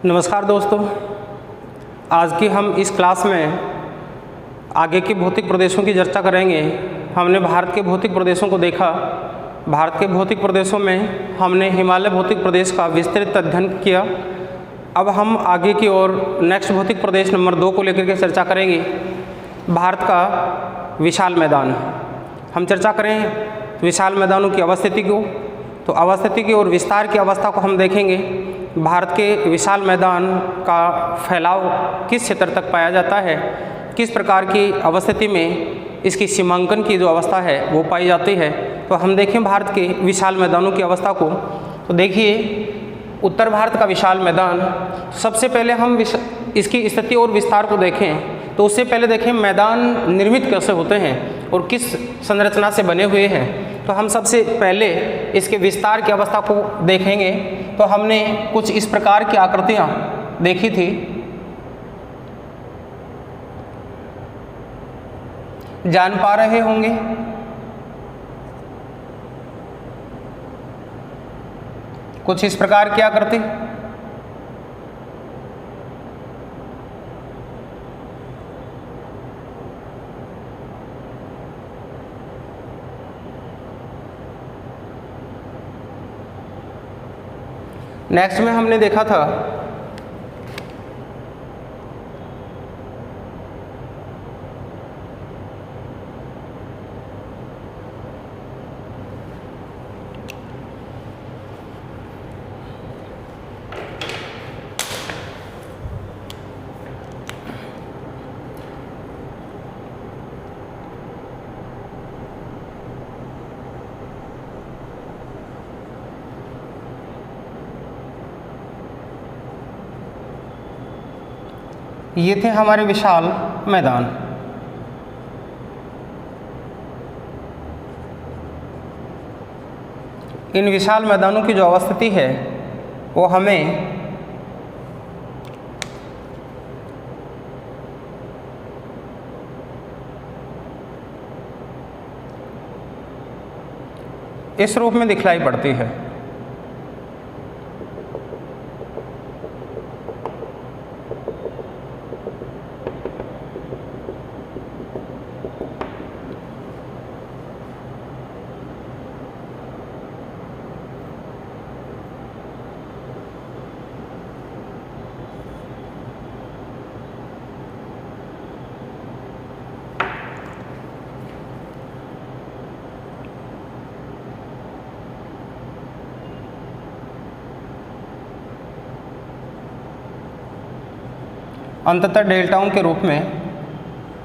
नमस्कार दोस्तों, आज की हम इस क्लास में आगे के भौतिक प्रदेशों की चर्चा करेंगे। हमने भारत के भौतिक प्रदेशों को देखा। भारत के भौतिक प्रदेशों में हमने हिमालय भौतिक प्रदेश का विस्तृत अध्ययन किया। अब हम आगे की ओर नेक्स्ट भौतिक प्रदेश नंबर 2 को लेकर के चर्चा करेंगे, भारत का विशाल मैदान। हम चर्चा करें विशाल मैदानों की अवस्थिति को, तो अवस्थिति की और विस्तार की अवस्था को हम देखेंगे। भारत के विशाल मैदान का फैलाव किस क्षेत्र तक पाया जाता है, किस प्रकार की अवस्थिति में इसकी सीमांकन की जो अवस्था है वो पाई जाती है। तो हम देखें भारत के विशाल मैदानों की अवस्था को। तो देखिए, उत्तर भारत का विशाल मैदान, सबसे पहले हम इसकी स्थिति और विस्तार को देखें तो उससे पहले देखें मैदान निर्मित कैसे होते हैं और किस संरचना से बने हुए हैं। तो हम सबसे पहले इसके विस्तार की अवस्था को देखेंगे। तो हमने कुछ इस प्रकार की आकृतियाँ देखी थी। जान पा रहे होंगे, कुछ इस प्रकार की आकृति। नेक्स्ट में हमने देखा था ये थे हमारे विशाल मैदान। इन विशाल मैदानों की जो अवस्थिति है वो हमें इस रूप में दिखलाई पड़ती है। अंततः डेल्टाओं के रूप में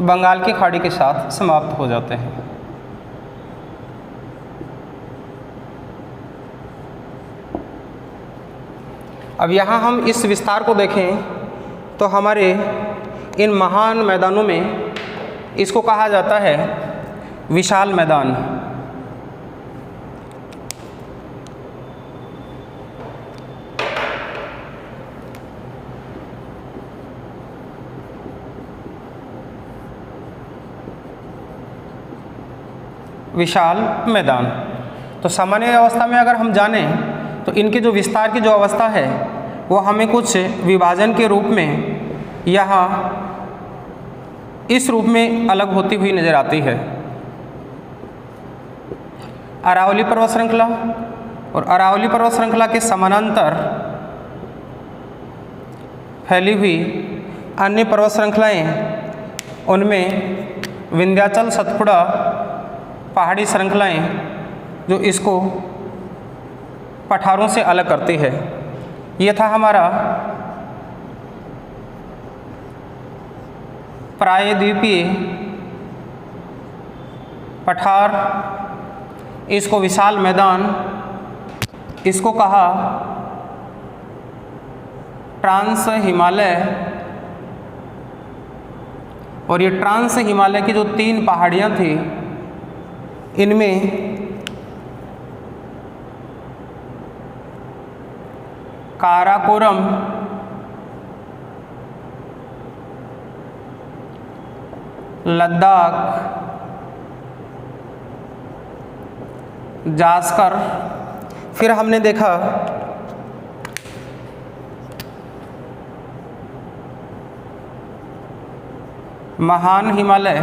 बंगाल की खाड़ी के साथ समाप्त हो जाते हैं। अब यहाँ हम इस विस्तार को देखें तो हमारे इन महान मैदानों में इसको कहा जाता है विशाल मैदान। विशाल मैदान। तो सामान्य अवस्था में अगर हम जानें तो इनके जो विस्तार की जो अवस्था है वो हमें कुछ विभाजन के रूप में यहाँ इस रूप में अलग होती हुई नज़र आती है। अरावली पर्वत श्रृंखला और अरावली पर्वत श्रृंखला के समानांतर फैली हुई अन्य पर्वत श्रृंखलाएँ, उनमें विंध्याचल सतपुड़ा पहाड़ी श्रृंखलाएँ जो इसको पठारों से अलग करती है। ये था हमारा प्रायद्वीपीय पठार, इसको विशाल मैदान, इसको कहा ट्रांस हिमालय। और ये ट्रांस हिमालय की जो 3 पहाड़ियाँ थी, इनमें काराकोरम, लद्दाख, जास्कर, फिर हमने देखा महान हिमालय,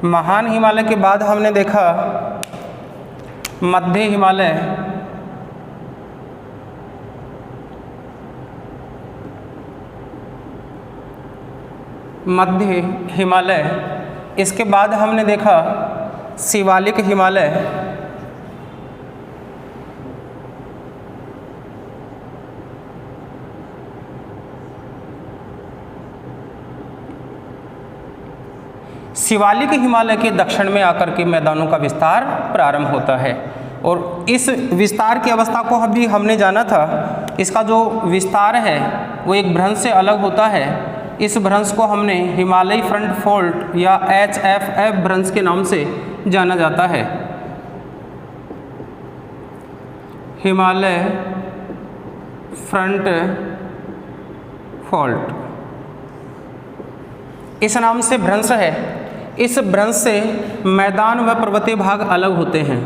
महान हिमालय के बाद हमने देखा मध्य हिमालय, मध्य हिमालय। इसके बाद हमने देखा शिवालिक हिमालय, शिवालिक हिमालय के दक्षिण में आकर के मैदानों का विस्तार प्रारंभ होता है। और इस विस्तार की अवस्था को अभी हमने जाना था। इसका जो विस्तार है वो एक भ्रंश से अलग होता है। इस भ्रंश को हमने हिमालयी फ्रंट फोल्ड या HFF भ्रंश के नाम से जाना जाता है। हिमालय फ्रंट फोल्ड इस नाम से भ्रंश है। इस भ्रंश से मैदान व पर्वतीय भाग अलग होते हैं।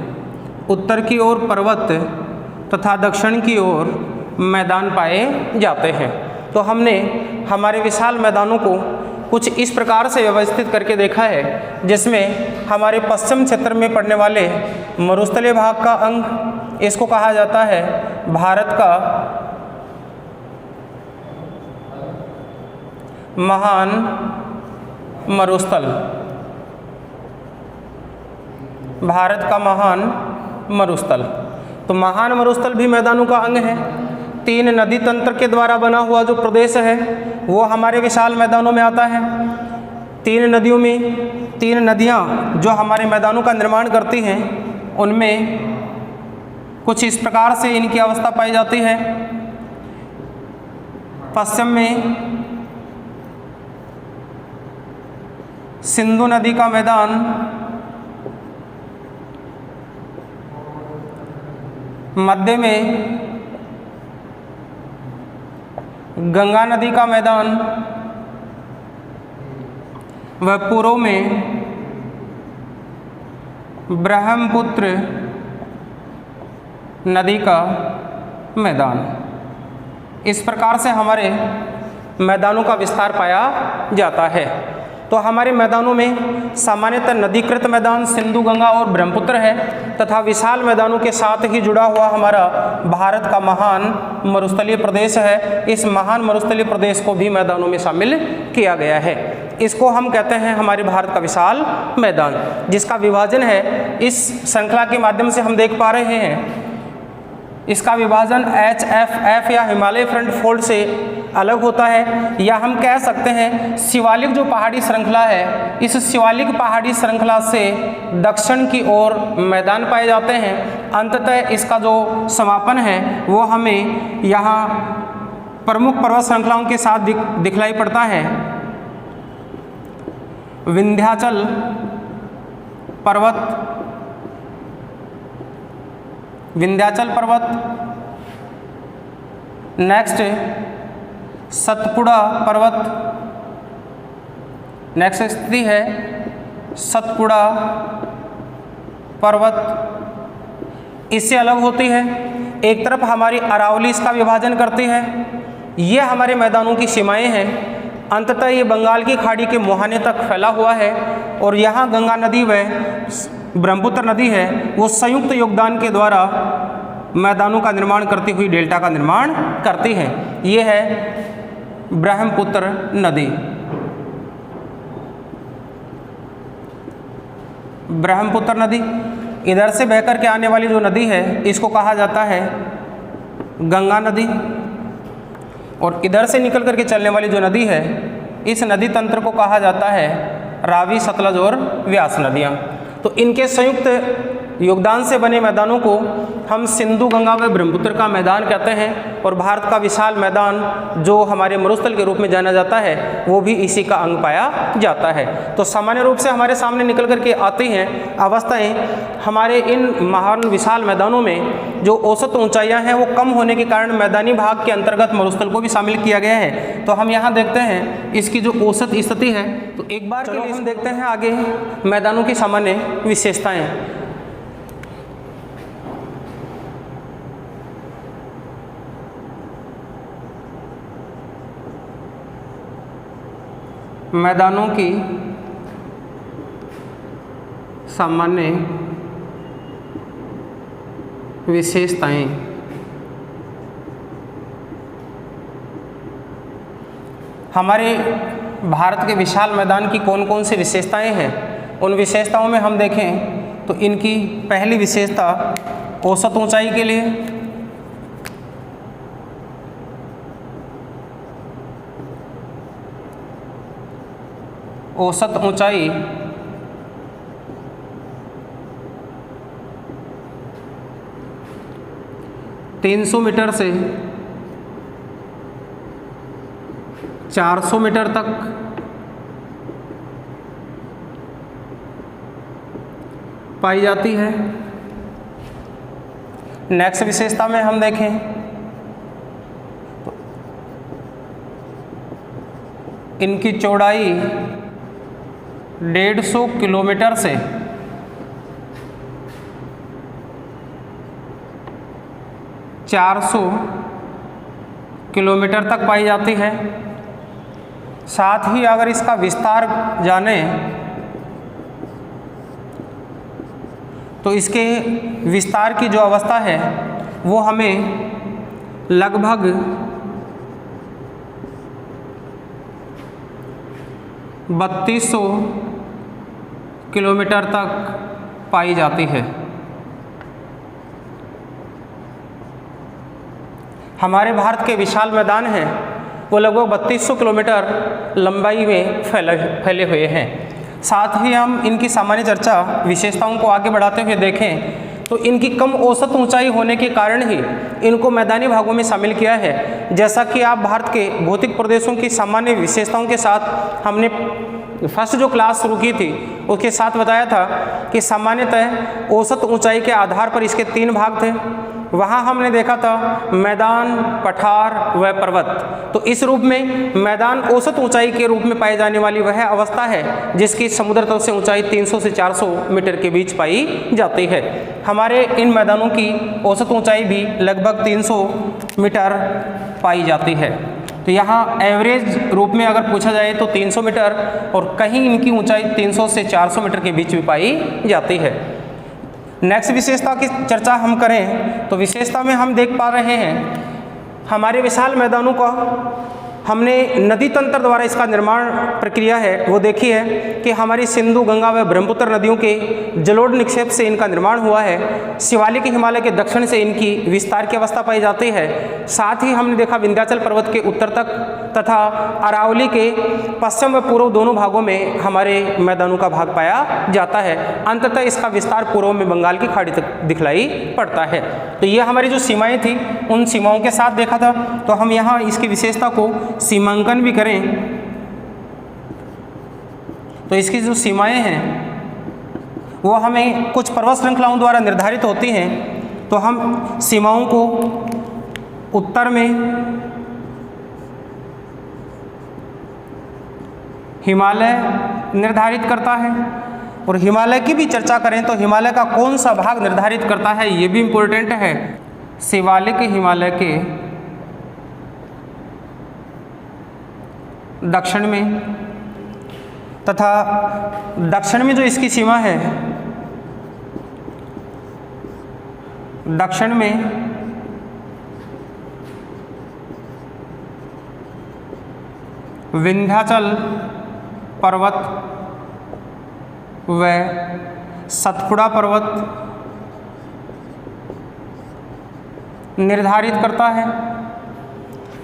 उत्तर की ओर पर्वत तथा दक्षिण की ओर मैदान पाए जाते हैं। तो हमने हमारे विशाल मैदानों को कुछ इस प्रकार से व्यवस्थित करके देखा है, जिसमें हमारे पश्चिम क्षेत्र में पड़ने वाले मरुस्थलीय भाग का अंग, इसको कहा जाता है भारत का महान मरुस्थल, भारत का महान मरुस्थल। तो महान मरुस्थल भी मैदानों का अंग है। 3 नदी तंत्र के द्वारा बना हुआ जो प्रदेश है वो हमारे विशाल मैदानों में आता है। 3 नदियों में 3 नदियाँ जो हमारे मैदानों का निर्माण करती हैं, उनमें कुछ इस प्रकार से इनकी अवस्था पाई जाती है। पश्चिम में सिंधु नदी का मैदान, मध्य में गंगा नदी का मैदान व पूर्व में ब्रह्मपुत्र नदी का मैदान। इस प्रकार से हमारे मैदानों का विस्तार पाया जाता है। तो हमारे मैदानों में सामान्यतः नदीकृत मैदान सिंधु, गंगा और ब्रह्मपुत्र है, तथा विशाल मैदानों के साथ ही जुड़ा हुआ हमारा भारत का महान मरुस्थलीय प्रदेश है। इस महान मरुस्थलीय प्रदेश को भी मैदानों में शामिल किया गया है। इसको हम कहते हैं हमारे भारत का विशाल मैदान, जिसका विभाजन है इस श्रृंखला के माध्यम से हम देख पा रहे हैं। इसका विभाजन HFF या हिमालय फ्रंट फोल्ड से अलग होता है, या हम कह सकते हैं शिवालिक जो पहाड़ी श्रृंखला है, इस शिवालिक पहाड़ी श्रृंखला से दक्षिण की ओर मैदान पाए जाते हैं। अंततः इसका जो समापन है वो हमें यहाँ प्रमुख पर्वत श्रृंखलाओं के साथ दिखलाई पड़ता है। विंध्याचल पर्वत, विंध्याचल पर्वत, नेक्स्ट सतपुड़ा पर्वत, नेक्स्ट स्थिति है सतपुड़ा पर्वत। इससे अलग होती है। एक तरफ हमारी अरावली इसका विभाजन करती है। ये हमारे मैदानों की सीमाएं हैं। अंततः ये बंगाल की खाड़ी के मुहाने तक फैला हुआ है, और यहाँ गंगा नदी व ब्रह्मपुत्र नदी है वो संयुक्त योगदान के द्वारा मैदानों का निर्माण करती हुई डेल्टा का निर्माण करती हैं। ये है ब्रह्मपुत्र नदी। ब्रह्मपुत्र नदी इधर से बहकर के आने वाली जो नदी है इसको कहा जाता है गंगा नदी, और इधर से निकल करके चलने वाली जो नदी है इस नदी तंत्र को कहा जाता है रावी, सतलज और व्यास नदियाँ। तो इनके संयुक्त योगदान से बने मैदानों को हम सिंधु, गंगा व ब्रह्मपुत्र का मैदान कहते हैं। और भारत का विशाल मैदान जो हमारे मरुस्थल के रूप में जाना जाता है वो भी इसी का अंग पाया जाता है। तो सामान्य रूप से हमारे सामने निकल करके आती हैं अवस्थाएं। हमारे इन महान विशाल मैदानों में जो औसत ऊंचाइयां हैं वो कम होने के कारण मैदानी भाग के अंतर्गत मरुस्थल को भी शामिल किया गया है। तो हम यहाँ देखते हैं इसकी जो औसत स्थिति है। तो एक बार चलो हम देखते हैं आगे मैदानों की सामान्य विशेषताएं। मैदानों की सामान्य विशेषताएं। हमारे भारत के विशाल मैदान की कौन कौन सी विशेषताएं हैं, उन विशेषताओं में हम देखें तो इनकी पहली विशेषता औसत ऊंचाई के लिए, औसत ऊंचाई (300 मीटर से 400 मीटर तक पाई जाती है। नेक्स्ट विशेषता में हम देखें तो इनकी चौड़ाई 150 किलोमीटर से 400 किलोमीटर तक पाई जाती है। साथ ही अगर इसका विस्तार जाने तो इसके विस्तार की जो अवस्था है वो हमें लगभग 3200 किलोमीटर तक पाई जाती है। हमारे भारत के विशाल मैदान हैं वो लगभग 3200 किलोमीटर लंबाई में फैले हुए हैं। साथ ही हम इनकी सामान्य चर्चा विशेषताओं को आगे बढ़ाते हुए देखें तो इनकी कम औसत ऊंचाई होने के कारण ही इनको मैदानी भागों में शामिल किया है। जैसा कि आप भारत के भौतिक प्रदेशों की सामान्य विशेषताओं के साथ हमने फर्स्ट जो क्लास शुरू की थी उसके साथ बताया था कि सामान्यतः औसत ऊंचाई के आधार पर इसके 3 भाग थे। वहाँ हमने देखा था मैदान, पठार व पर्वत। तो इस रूप में मैदान औसत ऊंचाई के रूप में पाई जाने वाली वह अवस्था है जिसकी समुद्र तल से ऊंचाई 300 से 400 मीटर के बीच पाई जाती है। हमारे इन मैदानों की औसत ऊंचाई भी लगभग 300 मीटर पाई जाती है। तो यहाँ एवरेज रूप में अगर पूछा जाए तो 300 मीटर और कहीं इनकी ऊंचाई 300 से 400 मीटर के बीच में पाई जाती है। नेक्स्ट विशेषता की चर्चा हम करें तो विशेषता में हम देख पा रहे हैं हमारे विशाल मैदानों का हमने नदी तंत्र द्वारा इसका निर्माण प्रक्रिया है वो देखी है कि हमारी सिंधु, गंगा व ब्रह्मपुत्र नदियों के जलोढ़ निक्षेप से इनका निर्माण हुआ है। शिवालिक हिमालय के दक्षिण से इनकी विस्तार की अवस्था पाई जाती है। साथ ही हमने देखा विंध्याचल पर्वत के उत्तर तक तथा अरावली के पश्चिम व पूर्व दोनों भागों में हमारे मैदानों का भाग पाया जाता है। अंततः इसका विस्तार पूर्व में बंगाल की खाड़ी तक दिखलाई पड़ता है। तो ये हमारी जो सीमाएँ थी उन सीमाओं के साथ देखा था। तो हम यहाँ इसकी विशेषता को सीमांकन भी करें तो इसकी जो सीमाएं हैं वो हमें कुछ पर्वत श्रृंखलाओं द्वारा निर्धारित होती हैं। तो हम सीमाओं को उत्तर में हिमालय निर्धारित करता है और हिमालय की भी चर्चा करें तो हिमालय का कौन सा भाग निर्धारित करता है ये भी इम्पोर्टेंट है। शिवालिक हिमालय के दक्षिण में तथा दक्षिण में जो इसकी सीमा है दक्षिण में विंध्याचल पर्वत व सतपुड़ा पर्वत निर्धारित करता है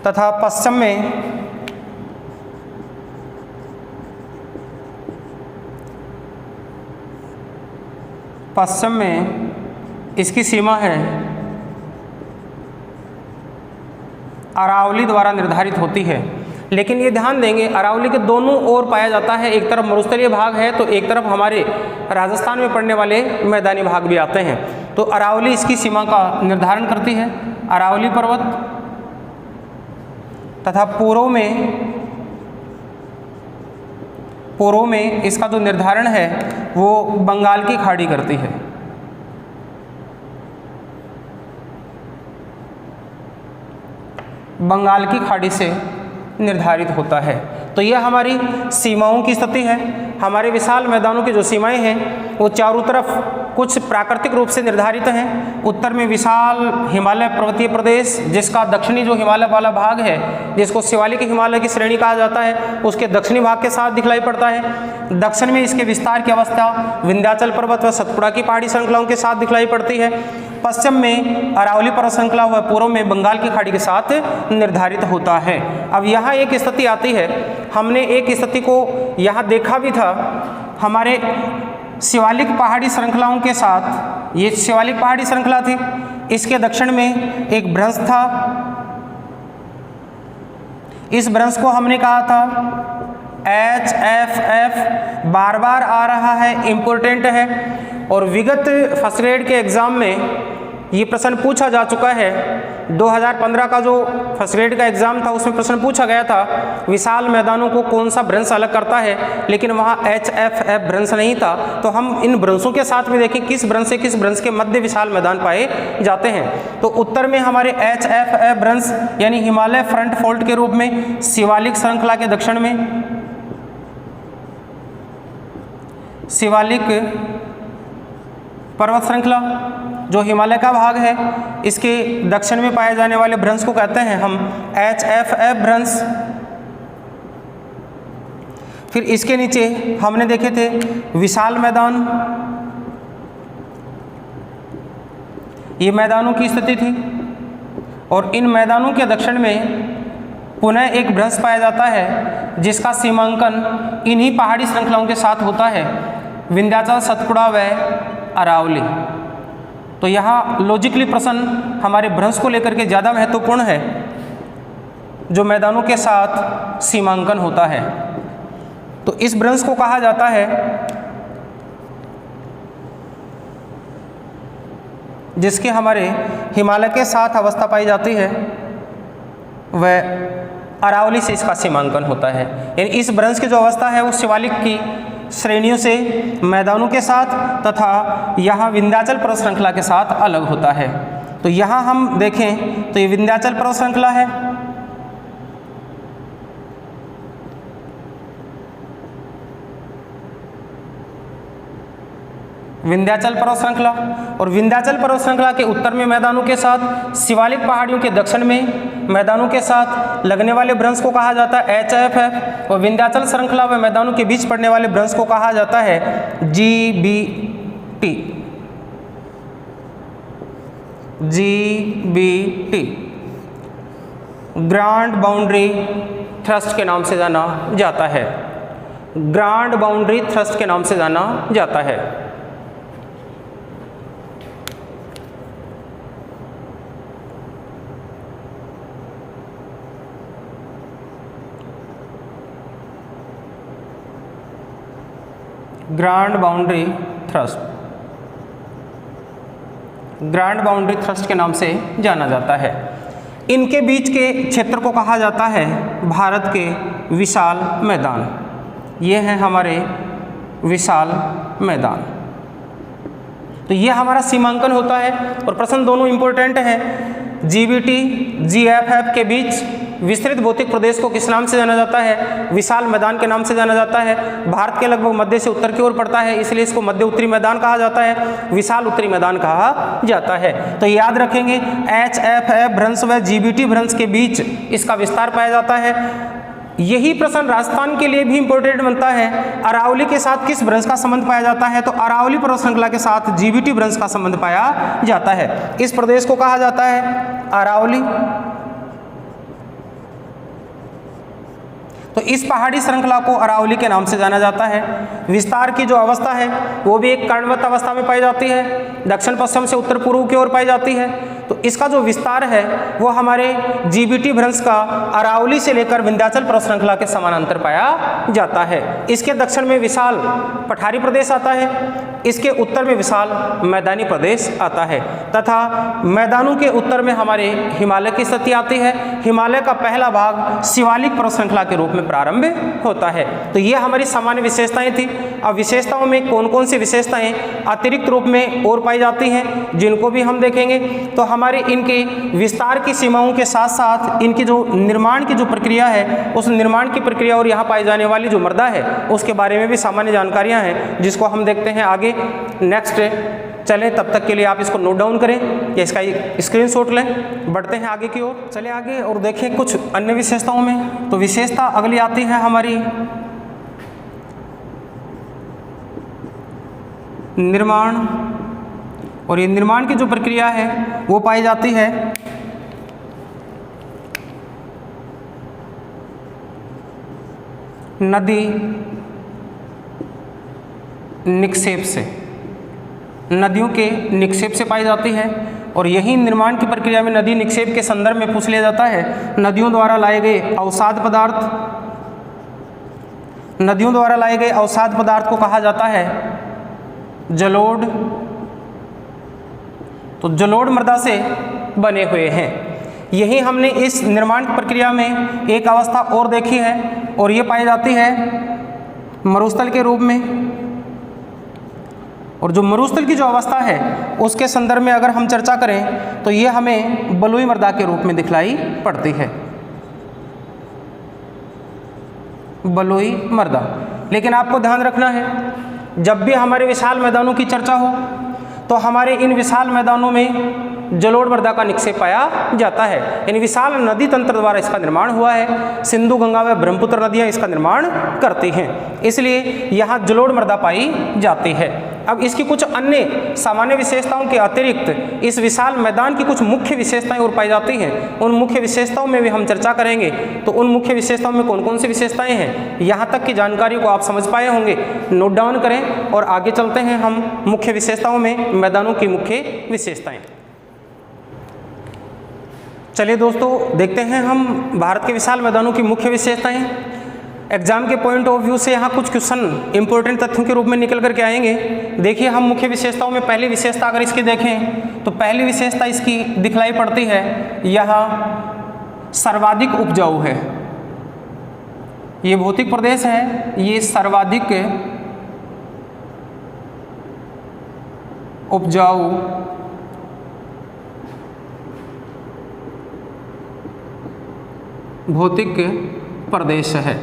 तथा पश्चिम में इसकी सीमा है अरावली द्वारा निर्धारित होती है। लेकिन ये ध्यान देंगे अरावली के दोनों ओर पाया जाता है। एक तरफ मरुस्थलीय भाग है तो एक तरफ हमारे राजस्थान में पड़ने वाले मैदानी भाग भी आते हैं। तो अरावली इसकी सीमा का निर्धारण करती है, अरावली पर्वत तथा पूर्व में इसका जो निर्धारण है वो बंगाल की खाड़ी करती है। बंगाल की खाड़ी से निर्धारित होता है। तो यह हमारी सीमाओं की स्थिति है। हमारे विशाल मैदानों की जो सीमाएं हैं वो चारों तरफ कुछ प्राकृतिक रूप से निर्धारित हैं। उत्तर में विशाल हिमालय पर्वतीय प्रदेश, जिसका दक्षिणी जो हिमालय वाला भाग है, जिसको शिवालिक हिमालय की श्रेणी कहा जाता है, उसके दक्षिणी भाग के साथ दिखलाई पड़ता है। दक्षिण में इसके विस्तार की अवस्था विंध्याचल पर्वत व सतपुड़ा की पहाड़ी श्रृंखलाओं के साथ दिखलाई पड़ती है। पश्चिम में अरावली पर्वत श्रृंखला व पूर्व में बंगाल की खाड़ी के साथ निर्धारित होता है। अब यहाँ एक स्थिति आती है, हमने एक स्थिति को यहाँ देखा भी था हमारे शिवालिक पहाड़ी श्रृंखलाओं के साथ। ये शिवालिक पहाड़ी श्रृंखला थी, इसके दक्षिण में एक भ्रंश था। इस भ्रंश को हमने कहा था HFF, बार बार आ रहा है, इम्पोर्टेंट है। और विगत फर्स्ट ग्रेड के एग्ज़ाम में ये प्रश्न पूछा जा चुका है। 2015 का जो फर्स्ट ग्रेड का एग्ज़ाम था उसमें प्रश्न पूछा गया था विशाल मैदानों को कौन सा भ्रंश अलग करता है, लेकिन वहाँ HFF भ्रंश नहीं था। तो हम इन भ्रंशों के साथ में देखें किस भ्रंश से किस भ्रंश के मध्य विशाल मैदान पाए जाते हैं। तो उत्तर में हमारे HFF भ्रंश यानी हिमालय फ्रंट फोल्ड के रूप में शिवालिक श्रृंखला के दक्षिण में शिवालिक पर्वत श्रृंखला जो हिमालय का भाग है, इसके दक्षिण में पाए जाने वाले भ्रंश को कहते हैं हम HFF भ्रंश। फिर इसके नीचे हमने देखे थे विशाल मैदान, ये मैदानों की स्थिति थी। और इन मैदानों के दक्षिण में पुनः एक भ्रंश पाया जाता है जिसका सीमांकन इन्हीं पहाड़ी श्रृंखलाओं के साथ होता है, विंध्याचल, सतपुड़ा व अरावली। तो यहाँ लॉजिकली प्रश्न हमारे भ्रंश को लेकर के ज़्यादा महत्वपूर्ण है, जो मैदानों के साथ सीमांकन होता है। तो इस भ्रंश को कहा जाता है जिसके हमारे हिमालय के साथ अवस्था पाई जाती है, वह अरावली से इसका सीमांकन होता है। यानी इस भ्रंश की जो अवस्था है वो शिवालिक की श्रेणियों से मैदानों के साथ तथा यहाँ विंध्याचल पर्वत श्रृंखला के साथ अलग होता है। तो यहाँ हम देखें तो ये विंध्याचल पर्वत श्रृंखला है, विंध्याचल पर्वत श्रृंखला। और विंध्याचल पर्वत श्रृंखला के उत्तर में मैदानों के साथ, शिवालिक पहाड़ियों के दक्षिण में मैदानों के साथ लगने वाले भ्रंश को कहा जाता है HFF। और विंध्याचल श्रृंखला व मैदानों के बीच पड़ने वाले भ्रंश को कहा जाता है GBT। ग्रांड बाउंड्री थ्रस्ट के नाम से जाना जाता है, ग्रांड बाउंड्री थ्रस्ट के नाम से जाना जाता है। Grand boundary thrust, grand boundary thrust के नाम से जाना जाता है। इनके बीच के क्षेत्र को कहा जाता है भारत के विशाल मैदान। ये हैं हमारे विशाल मैदान। तो ये हमारा सीमांकन होता है और प्रश्न दोनों इंपॉर्टेंट हैं। GBT GFF के बीच विस्तृत भौतिक प्रदेश को किस नाम से जाना जाता है? विशाल मैदान के नाम से जाना जाता है। भारत के लगभग मध्य से उत्तर की ओर पड़ता है, इसलिए इसको मध्य उत्तरी मैदान कहा जाता है, विशाल उत्तरी मैदान कहा जाता है। तो याद रखेंगे HFF भ्रंश व GBT भ्रंश के बीच इसका विस्तार पाया जाता है। यही प्रश्न राजस्थान के लिए भी इंपॉर्टेंट बनता है। अरावली के साथ किस भ्रंश का संबंध पाया जाता है? तो अरावली पर्वत श्रृंखला के साथ GBT भ्रंश का संबंध पाया जाता है। इस प्रदेश को कहा जाता है अरावली। तो इस पहाड़ी श्रृंखला को अरावली के नाम से जाना जाता है। विस्तार की जो अवस्था है वो भी एक कर्णवत अवस्था में पाई जाती है, दक्षिण पश्चिम से उत्तर पूर्व की ओर पाई जाती है। तो इसका जो विस्तार है वो हमारे GBT भ्रंश का अरावली से लेकर विंध्याचल पर्वत श्रृंखला के समानांतर पाया जाता है। इसके दक्षिण में विशाल पठारी प्रदेश आता है, इसके उत्तर में विशाल मैदानी प्रदेश आता है तथा मैदानों के उत्तर में हमारे हिमालय की स्थिति आती है। हिमालय का पहला भाग शिवालिक पर्वत श्रृंखला के रूप में प्रारंभ होता है। तो ये हमारी सामान्य विशेषताएं थी। अब विशेषताओं में कौन कौन सी विशेषताएं अतिरिक्त रूप में और पाई जाती हैं जिनको भी हम देखेंगे। तो हमारे इनके विस्तार की सीमाओं के साथ साथ इनकी जो निर्माण की जो प्रक्रिया है, उस निर्माण की प्रक्रिया और यहाँ पाई जाने वाली जो मृदा है उसके बारे में भी सामान्य जानकारियाँ हैं, जिसको हम देखते हैं आगे। नेक्स्ट चलें, तब तक के लिए आप इसको नोट डाउन करें या इसका स्क्रीनशॉट लें। बढ़ते हैं आगे की ओर। चले आगे और देखें कुछ अन्य विशेषताओं में। तो विशेषता अगली आती है हमारी निर्माण, और ये निर्माण की जो प्रक्रिया है वो पाई जाती है नदी निक्षेप से, नदियों के निक्षेप से पाई जाती है। और यही निर्माण की प्रक्रिया में नदी निक्षेप के संदर्भ में पूछ लिया जाता है नदियों द्वारा लाए गए अवसाद पदार्थ, नदियों द्वारा लाए गए अवसाद पदार्थ को कहा जाता है जलोढ़। तो जलोढ़ मृदा से बने हुए हैं। यही हमने इस निर्माण की प्रक्रिया में एक अवस्था और देखी है, और ये पाई जाती है मरुस्थल के रूप में। और जो मरुस्थल की जो अवस्था है उसके संदर्भ में अगर हम चर्चा करें तो ये हमें बलुई मृदा के रूप में दिखलाई पड़ती है, बलुई मृदा। लेकिन आपको ध्यान रखना है, जब भी हमारे विशाल मैदानों की चर्चा हो तो हमारे इन विशाल मैदानों में जलोढ़ मृदा का निक्षेप पाया जाता है। इन विशाल नदी तंत्र द्वारा इसका निर्माण हुआ है। सिंधु, गंगा व ब्रह्मपुत्र नदियाँ इसका निर्माण करती हैं, इसलिए यहाँ जलोढ़ मृदा पाई जाती है। अब इसकी कुछ अन्य सामान्य विशेषताओं के अतिरिक्त इस विशाल मैदान की कुछ मुख्य विशेषताएं और पाई जाती हैं। उन मुख्य विशेषताओं में भी हम चर्चा करेंगे। तो उन मुख्य विशेषताओं में कौन कौन सी विशेषताएं हैं, यहाँ तक की जानकारी को आप समझ पाए होंगे। नोट डाउन करें और आगे चलते हैं हम मुख्य विशेषताओं में, मैदानों की मुख्य विशेषताएं। चलिए दोस्तों, देखते हैं हम भारत के विशाल मैदानों की मुख्य विशेषताएं। एग्जाम के पॉइंट ऑफ व्यू से यहाँ कुछ क्वेश्चन इंपॉर्टेंट तथ्यों के रूप में निकल करके आएंगे। देखिए, हम मुख्य विशेषताओं में पहली विशेषता अगर इसकी देखें तो पहली विशेषता इसकी दिखलाई पड़ती है, यहाँ सर्वाधिक उपजाऊ है। ये भौतिक प्रदेश है, ये सर्वाधिक उपजाऊ भौतिक प्रदेश है।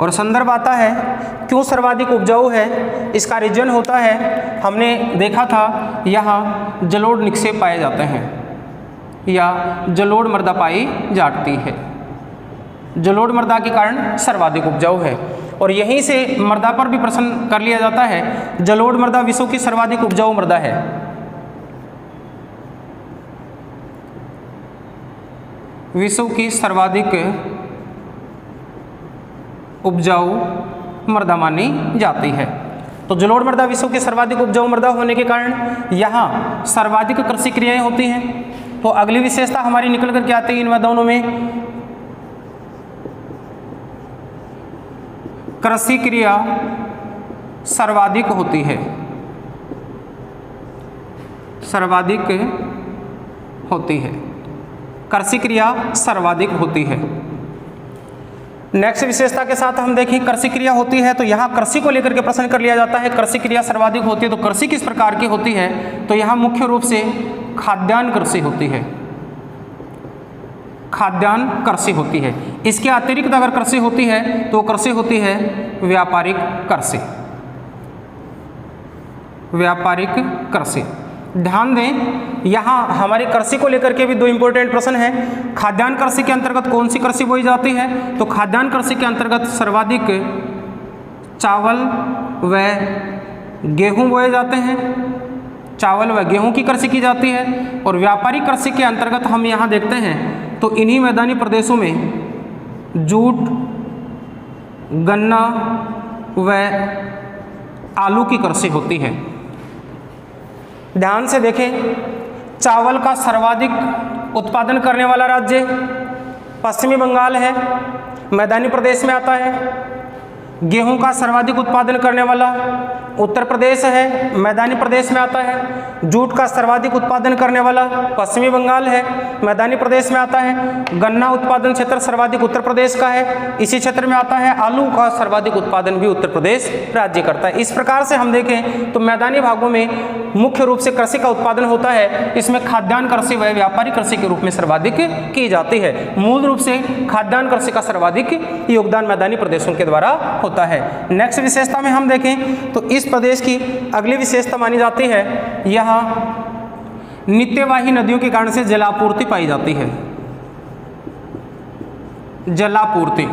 और संदर्भ आता है क्यों सर्वाधिक उपजाऊ है, इसका रीजन होता है, हमने देखा था यहाँ जलोढ़ निक्षेप पाए जाते हैं या जलोढ़ मृदा पाई जाती है। जलोढ़ मृदा के कारण सर्वाधिक उपजाऊ है। और यहीं से मृदा पर भी प्रश्न कर लिया जाता है, जलोढ़ मृदा विश्व की सर्वाधिक उपजाऊ मृदा है। विश्व की सर्वाधिक उपजाऊ मृदा मानी जाती है। तो जलोढ़ मृदा विश्व की सर्वाधिक उपजाऊ मृदा होने के कारण यहाँ सर्वाधिक कृषि क्रियाएं होती हैं। तो अगली विशेषता हमारी निकल कर के आती है इन मैदानों में कृषि क्रिया सर्वाधिक होती है, सर्वाधिक होती है, कृषि क्रिया सर्वाधिक होती है। नेक्स्ट विशेषता के साथ हम देखें कृषि क्रिया होती है, तो यहाँ कृषि को लेकर के प्रश्न कर लिया जाता है। कृषि क्रिया सर्वाधिक होती है, तो कृषि किस प्रकार की होती है, तो यहाँ मुख्य रूप से खाद्यान्न कृषि होती है, खाद्यान्न कृषि होती है। इसके अतिरिक्त अगर कृषि होती है तो कृषि होती है व्यापारिक कृषि, व्यापारिक कृषि। ध्यान दें, यहाँ हमारी कृषि को लेकर के भी दो इंपॉर्टेंट प्रश्न हैं। खाद्यान्न कृषि के अंतर्गत कौन सी कृषि बोई जाती है, तो खाद्यान्न कृषि के अंतर्गत सर्वाधिक चावल व गेहूं बोए जाते हैं, चावल व गेहूं की कृषि की जाती है। और व्यापारिक कृषि के अंतर्गत हम यहाँ देखते हैं तो इन्हीं मैदानी प्रदेशों में जूट, गन्ना व आलू की कृषि होती है। ध्यान से देखें, चावल का सर्वाधिक उत्पादन करने वाला राज्य पश्चिमी बंगाल है, मैदानी प्रदेश में आता है। गेहूं का सर्वाधिक उत्पादन करने वाला उत्तर प्रदेश है, मैदानी प्रदेश में आता है। जूट का सर्वाधिक उत्पादन करने वाला पश्चिमी बंगाल है, मैदानी प्रदेश में आता है। गन्ना उत्पादन क्षेत्र सर्वाधिक उत्तर प्रदेश का है, इसी क्षेत्र में आता है। आलू का सर्वाधिक उत्पादन भी उत्तर प्रदेश राज्य करता है। इस प्रकार से हम देखें तो मैदानी भागों में मुख्य रूप से कृषि का उत्पादन होता है। इसमें खाद्यान्न कृषि व व्यापारी कृषि के रूप में सर्वाधिक की जाती है। मूल रूप से खाद्यान्न कृषि का सर्वाधिक योगदान मैदानी प्रदेशों के द्वारा होता है। नेक्स्ट विशेषता में हम देखें तो इस प्रदेश की अगली विशेषता मानी जाती है, यहाँ नित्यवाही नदियों के कारण से जलापूर्ति पाई जाती है। जलापूर्ति,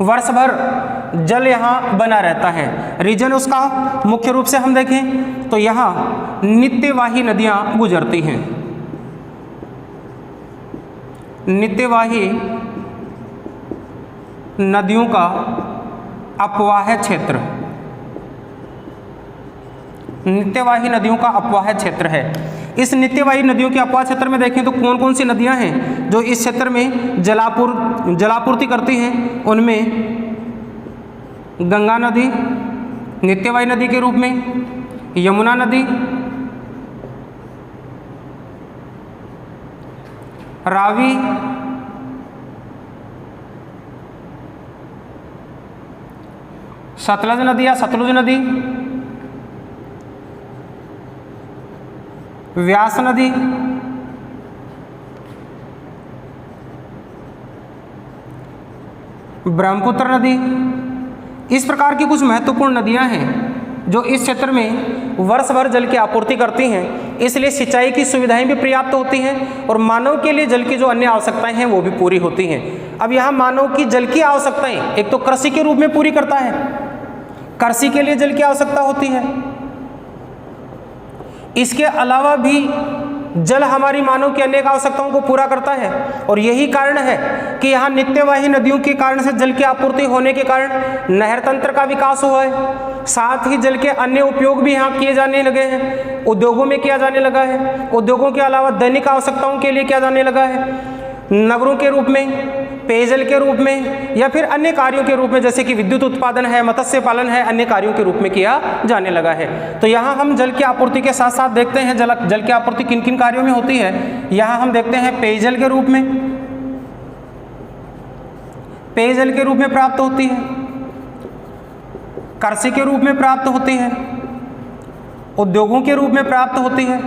वर्ष भर जल यहाँ बना रहता है। रीजन उसका मुख्य रूप से हम देखें तो यहाँ नित्यवाही नदियाँ गुजरती हैं। नित्यवाही नदियों का अपवाह क्षेत्र, नित्यवाही नदियों का अपवाह क्षेत्र है। इस नित्यवाही नदियों के अपवाह क्षेत्र में देखें तो कौन कौन सी नदियां हैं जो इस क्षेत्र में जलापूर्ति करती हैं। उनमें गंगा नदी नित्यवाही नदी के रूप में, यमुना नदी, रावी, सतलज नदी या सतलुज नदी, व्यास नदी, ब्रह्मपुत्र नदी। इस प्रकार की कुछ महत्वपूर्ण नदियां हैं जो इस क्षेत्र में वर्ष भर जल की आपूर्ति करती हैं। इसलिए सिंचाई की सुविधाएं भी पर्याप्त होती हैं और मानव के लिए जल की जो अन्य आवश्यकताएं हैं वो भी पूरी होती हैं। अब यहाँ मानव की जल की आवश्यकताएं एक तो कृषि के रूप में पूरी करता है, कृषि के लिए जल की आवश्यकता होती है। इसके अलावा भी जल हमारी मानव की अनेक आवश्यकताओं को पूरा करता है और यही कारण है कि यहाँ नित्यवाही नदियों के कारण से जल की आपूर्ति होने के कारण नहर तंत्र का विकास हुआ है। साथ ही जल के अन्य उपयोग भी यहाँ किए जाने लगे हैं, उद्योगों में किया जाने लगा है। उद्योगों के अलावा दैनिक आवश्यकताओं के लिए किया जाने लगा है, नगरों के रूप में, पेयजल के रूप में या फिर अन्य कार्यों के रूप में, जैसे कि विद्युत उत्पादन है, मत्स्य पालन है, अन्य कार्यों के रूप में किया जाने लगा है। तो यहाँ हम जल की आपूर्ति के साथ साथ देखते हैं जल की आपूर्ति किन किन कार्यों में होती है। यहाँ हम देखते हैं पेयजल के रूप में, पेयजल के रूप में प्राप्त होती है, कृषि के रूप में प्राप्त होती है, उद्योगों के रूप में प्राप्त होती है।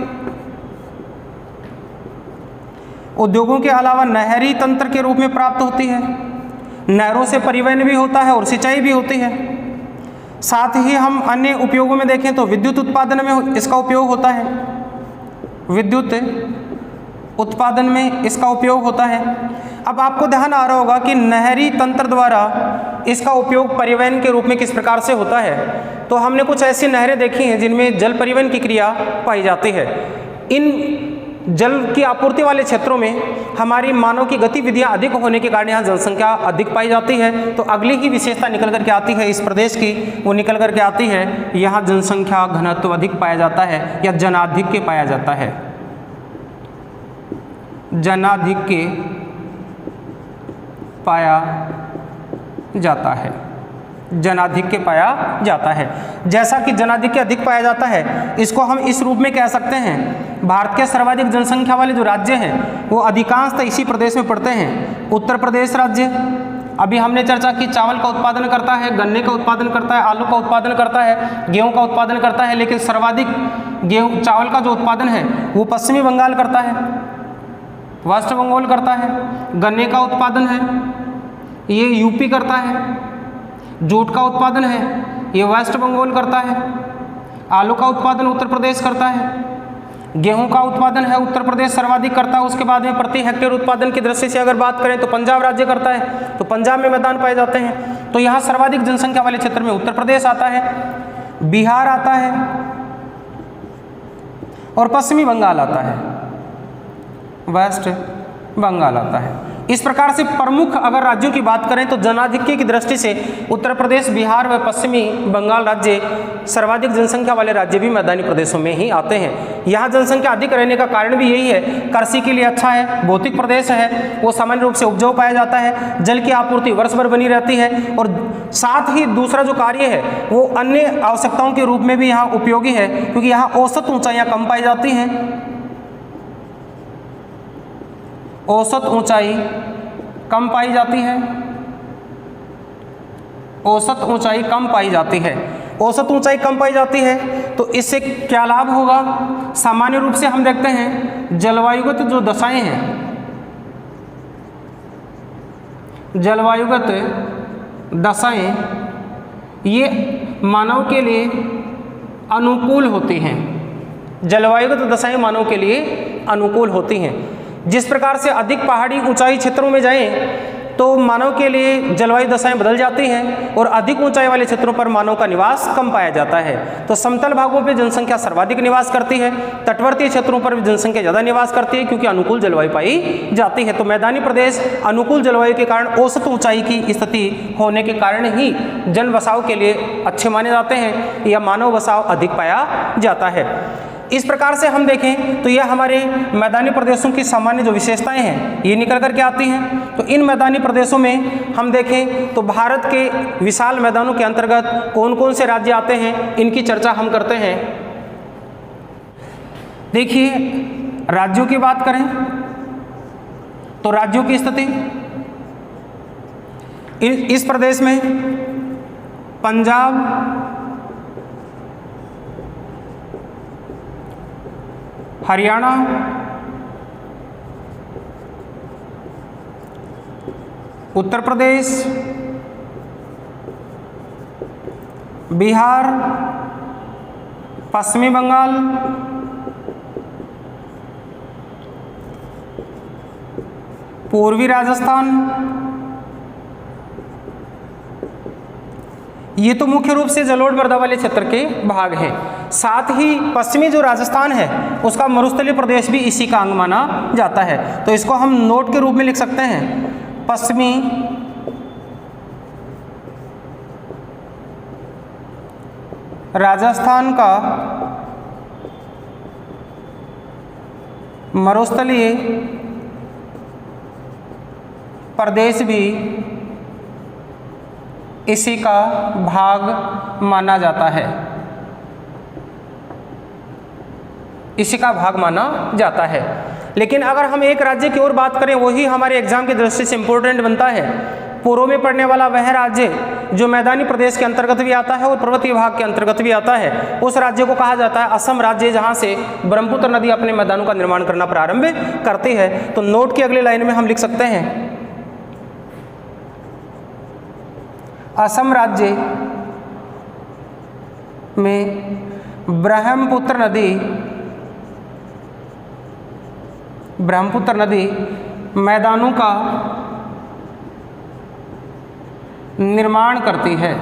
उद्योगों के अलावा नहरी तंत्र के रूप में प्राप्त होती है। नहरों से परिवहन भी होता है और सिंचाई भी होती है। साथ ही हम अन्य उपयोगों में देखें तो विद्युत उत्पादन में इसका उपयोग होता है, विद्युत उत्पादन में इसका उपयोग होता है। अब आपको ध्यान आ रहा होगा कि नहरी तंत्र द्वारा इसका उपयोग परिवहन के रूप में किस प्रकार से होता है। तो हमने कुछ ऐसी नहरें देखी हैं जिनमें जल परिवहन की क्रिया पाई जाती है। इन जल की आपूर्ति वाले क्षेत्रों में हमारी मानव की गतिविधियां अधिक होने के कारण यहाँ जनसंख्या अधिक पाई जाती है। तो अगली ही विशेषता निकल करके आती है इस प्रदेश की, वो निकल करके आती है यहाँ जनसंख्या घनत्व अधिक पाया जाता है या जनाधिक्य पाया जाता है। जनाधिक्य पाया जाता है, जनाधिक्य पाया जाता है। जैसा कि जनाधिक्य अधिक पाया जाता है, इसको हम इस रूप में कह सकते हैं, भारत के सर्वाधिक जनसंख्या वाले जो राज्य हैं वो अधिकांशतः इसी प्रदेश में पड़ते हैं। उत्तर प्रदेश राज्य, अभी हमने चर्चा की, चावल का उत्पादन करता है, गन्ने का उत्पादन करता है, आलू का उत्पादन करता है, गेहूं का उत्पादन करता है, लेकिन सर्वाधिक चावल का जो उत्पादन है वो पश्चिमी बंगाल करता है, वेस्ट बंगाल करता है। गन्ने का उत्पादन है ये यूपी करता है। जूट का उत्पादन है ये वेस्ट बंगाल करता है। आलू का उत्पादन उत्तर प्रदेश करता है। गेहूं का उत्पादन है उत्तर प्रदेश सर्वाधिक करता है। उसके बाद में प्रति हेक्टेयर उत्पादन की दृष्टि से अगर बात करें तो पंजाब राज्य करता है, तो पंजाब में मैदान पाए जाते हैं। तो यहाँ सर्वाधिक जनसंख्या वाले क्षेत्र में उत्तर प्रदेश आता है, बिहार आता है और पश्चिमी बंगाल आता है, वेस्ट बंगाल आता है। इस प्रकार से प्रमुख अगर राज्यों की बात करें तो जनाधिक्य की दृष्टि से उत्तर प्रदेश, बिहार व पश्चिमी बंगाल राज्य सर्वाधिक जनसंख्या वाले राज्य भी मैदानी प्रदेशों में ही आते हैं। यहाँ जनसंख्या अधिक रहने का कारण भी यही है, कृषि के लिए अच्छा है, भौतिक प्रदेश है, वो सामान्य रूप से उपजाऊ पाया जाता है, जल की आपूर्ति वर्ष भर बनी रहती है, और साथ ही दूसरा जो कार्य है वो अन्य आवश्यकताओं के रूप में भी यहाँ उपयोगी है, क्योंकि यहाँ औसत ऊंचाइयाँ कम पाई जाती हैं। औसत ऊंचाई कम पाई जाती है, औसत ऊंचाई कम पाई जाती है। औसत ऊंचाई कम पाई जाती है तो इससे क्या लाभ होगा? सामान्य रूप से हम देखते हैं जलवायुगत जो दशाएं हैं, जलवायुगत दशाएं ये मानव के लिए अनुकूल होती हैं। जलवायुगत दशाएं मानव के लिए अनुकूल होती हैं। जिस प्रकार से अधिक पहाड़ी ऊंचाई क्षेत्रों में जाएं तो मानव के लिए जलवायु दशाएं बदल जाती हैं, और अधिक ऊंचाई वाले क्षेत्रों पर मानव का निवास कम पाया जाता है। तो समतल भागों पर जनसंख्या सर्वाधिक निवास करती है, तटवर्तीय क्षेत्रों पर भी जनसंख्या ज़्यादा निवास करती है, क्योंकि अनुकूल जलवायु पाई जाती है। तो मैदानी प्रदेश अनुकूल जलवायु के कारण, औसत ऊंचाई की स्थिति होने के कारण ही जन बसाव के लिए अच्छे माने जाते हैं, या मानव बसाव अधिक पाया जाता है। इस प्रकार से हम देखें तो यह हमारे मैदानी प्रदेशों की सामान्य जो विशेषताएं हैं ये निकल करके आती हैं। तो इन मैदानी प्रदेशों में हम देखें तो भारत के विशाल मैदानों के अंतर्गत कौन कौन से राज्य आते हैं, इनकी चर्चा हम करते हैं। देखिए, राज्यों की बात करें तो राज्यों की स्थिति इस प्रदेश में पंजाब, हरियाणा, उत्तर प्रदेश, बिहार, पश्चिमी बंगाल, पूर्वी राजस्थान, ये तो मुख्य रूप से जलोढ़ मृदा वाले क्षेत्र के भाग हैं। साथ ही पश्चिमी जो राजस्थान है उसका मरुस्थलीय प्रदेश भी इसी का अंग माना जाता है। तो इसको हम नोट के रूप में लिख सकते हैं, पश्चिमी राजस्थान का मरुस्थलीय प्रदेश भी इसी का भाग माना जाता है, इसी का भाग माना जाता है। लेकिन अगर हम एक राज्य की ओर बात करें, वही हमारे एग्जाम की दृष्टि से इम्पोर्टेंट बनता है। पूर्व में पड़ने वाला वह राज्य जो मैदानी प्रदेश के अंतर्गत भी आता है और पर्वतीय भाग के अंतर्गत भी आता है, उस राज्य को कहा जाता है असम राज्य, जहाँ से ब्रह्मपुत्र नदी अपने मैदानों का निर्माण करना प्रारंभ करती है। तो नोट की अगली लाइन में हम लिख सकते हैं, असम राज्य में ब्रह्मपुत्र नदी मैदानों का निर्माण करती है,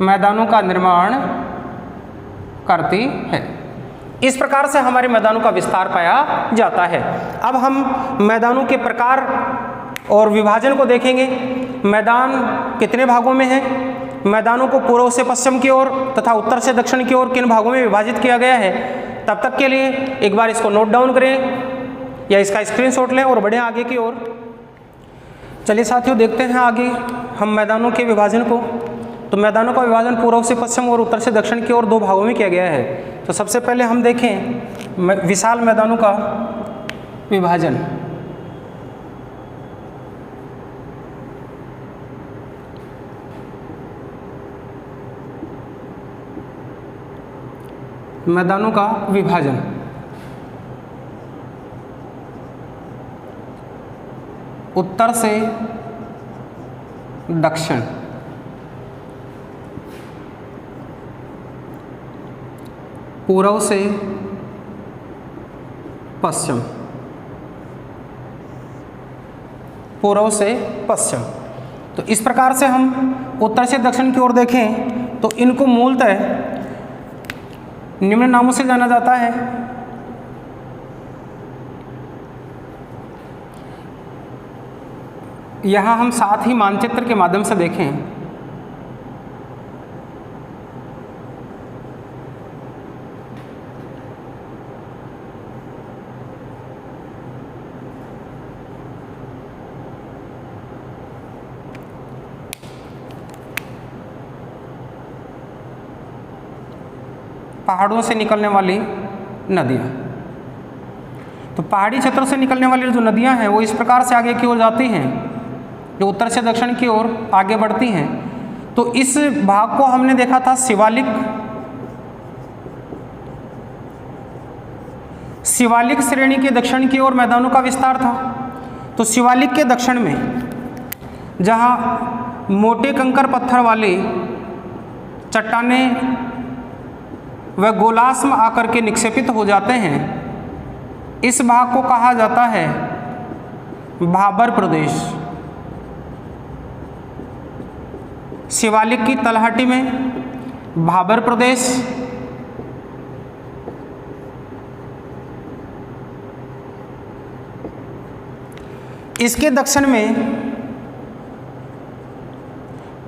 मैदानों का निर्माण करती है। इस प्रकार से हमारे मैदानों का विस्तार पाया जाता है। अब हम मैदानों के प्रकार और विभाजन को देखेंगे। मैदान कितने भागों में है, मैदानों को पूर्व से पश्चिम की ओर तथा उत्तर से दक्षिण की ओर किन भागों में विभाजित किया गया है, तब तक के लिए एक बार इसको नोट डाउन करें या इसका स्क्रीनशॉट लें और बढ़ें आगे की ओर। चलिए साथियों, देखते हैं आगे हम मैदानों के विभाजन को। तो मैदानों का विभाजन पूर्व से पश्चिम और उत्तर से दक्षिण की ओर दो भागों में किया गया है। तो सबसे पहले हम देखें विशाल मैदानों का विभाजन। मैदानों का विभाजन उत्तर से दक्षिण, पूर्व से पश्चिम, पूर्व से पश्चिम। तो इस प्रकार से हम उत्तर से दक्षिण की ओर देखें तो इनको मूलतः निम्न नामों से जाना जाता है। यहाँ हम साथ ही मानचित्र के माध्यम से देखें पहाड़ों से निकलने वाली नदियाँ। तो पहाड़ी क्षेत्रों से निकलने वाली जो नदियाँ हैं वो इस प्रकार से आगे की ओर जाती हैं, जो उत्तर से दक्षिण की ओर आगे बढ़ती हैं। तो इस भाग को हमने देखा था शिवालिक श्रेणी के दक्षिण की ओर मैदानों का विस्तार था। तो शिवालिक के दक्षिण में जहाँ मोटे कंकर पत्थर वाली चट्टानें व गोलाश्म आकर के निक्षेपित हो जाते हैं, इस भाग को कहा जाता है भाबर प्रदेश। शिवालिक की तलहटी में भाबर प्रदेश, इसके दक्षिण में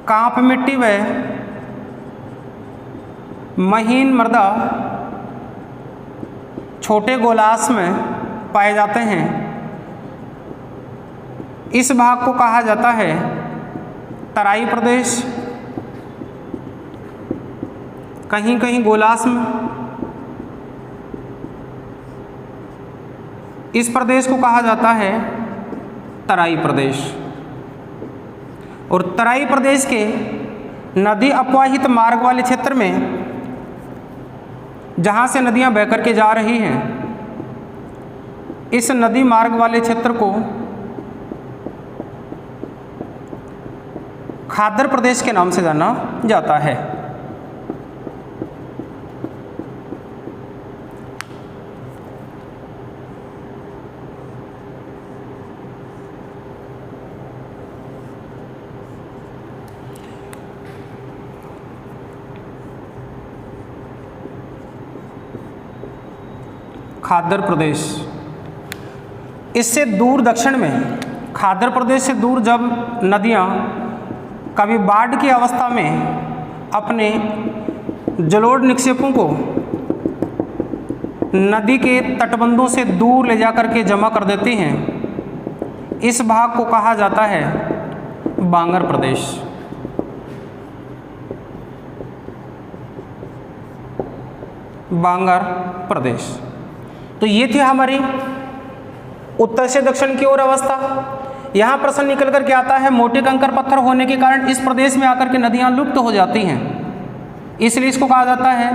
कांप मिट्टी व महीन मृदा छोटे गोलाश्म में पाए जाते हैं। इस भाग को कहा जाता है तराई प्रदेश। कहीं कहीं गोलाश्म, इस प्रदेश को कहा जाता है तराई प्रदेश। और तराई प्रदेश के नदी अपवाहित मार्ग वाले क्षेत्र में जहाँ से नदियाँ बह कर के जा रही हैं, इस नदी मार्ग वाले क्षेत्र को खादर प्रदेश के नाम से जाना जाता है। खादर प्रदेश, इससे दूर दक्षिण में खादर प्रदेश से दूर जब नदियाँ कभी बाढ़ की अवस्था में अपने जलोढ़ निक्षेपों को नदी के तटबंधों से दूर ले जाकर के जमा कर देती हैं, इस भाग को कहा जाता है बांगर प्रदेश। बांगर प्रदेश। तो ये थी हमारी उत्तर से दक्षिण की ओर अवस्था। यहाँ प्रश्न निकल कर के आता है मोटे कंकर पत्थर होने के कारण इस प्रदेश में आकर के नदियाँ लुप्त हो जाती हैं, इसलिए इसको कहा जाता है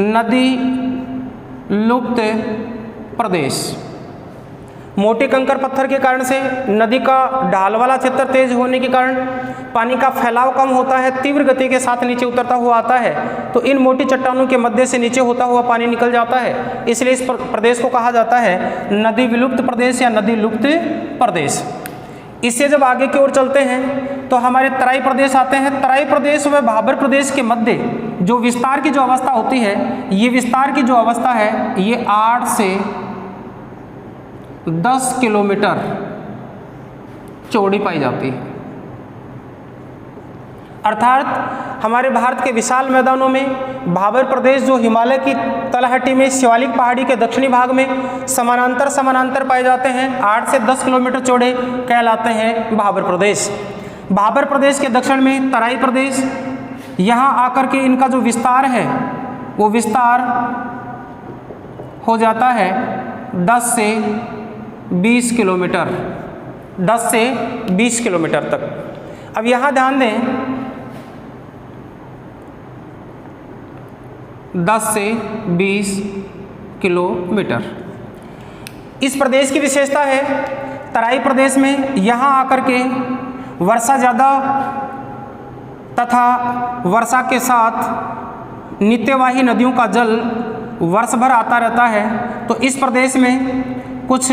नदी लुप्त प्रदेश। मोटे कंकर पत्थर के कारण से नदी का ढाल वाला क्षेत्र तेज होने के कारण पानी का फैलाव कम होता है, तीव्र गति के साथ नीचे उतरता हुआ आता है। तो इन मोटी चट्टानों के मध्य से नीचे होता हुआ पानी निकल जाता है, इसलिए इस प्रदेश को कहा जाता है नदी विलुप्त प्रदेश या नदी लुप्त प्रदेश। इससे जब आगे की ओर चलते हैं तो हमारे तराई प्रदेश आते हैं। तराई प्रदेश व भाबर प्रदेश के मध्य जो विस्तार की जो अवस्था होती है, ये विस्तार की जो अवस्था है ये 8 से 10 किलोमीटर चौड़ी पाई जाती है। अर्थात हमारे भारत के विशाल मैदानों में भाबर प्रदेश जो हिमालय की तलहटी में शिवालिक पहाड़ी के दक्षिणी भाग में समानांतर पाए जाते हैं, 8 से 10 किलोमीटर चौड़े कहलाते हैं भाबर प्रदेश। भाबर प्रदेश के दक्षिण में तराई प्रदेश, यहाँ आकर के इनका जो विस्तार है वो विस्तार हो जाता है 10 से 20 किलोमीटर, 10 से 20 किलोमीटर तक। अब यहाँ ध्यान दें 10 से 20 किलोमीटर इस प्रदेश की विशेषता है। तराई प्रदेश में यहाँ आकर के वर्षा ज़्यादा तथा वर्षा के साथ नित्यवाही नदियों का जल वर्ष भर आता रहता है। तो इस प्रदेश में कुछ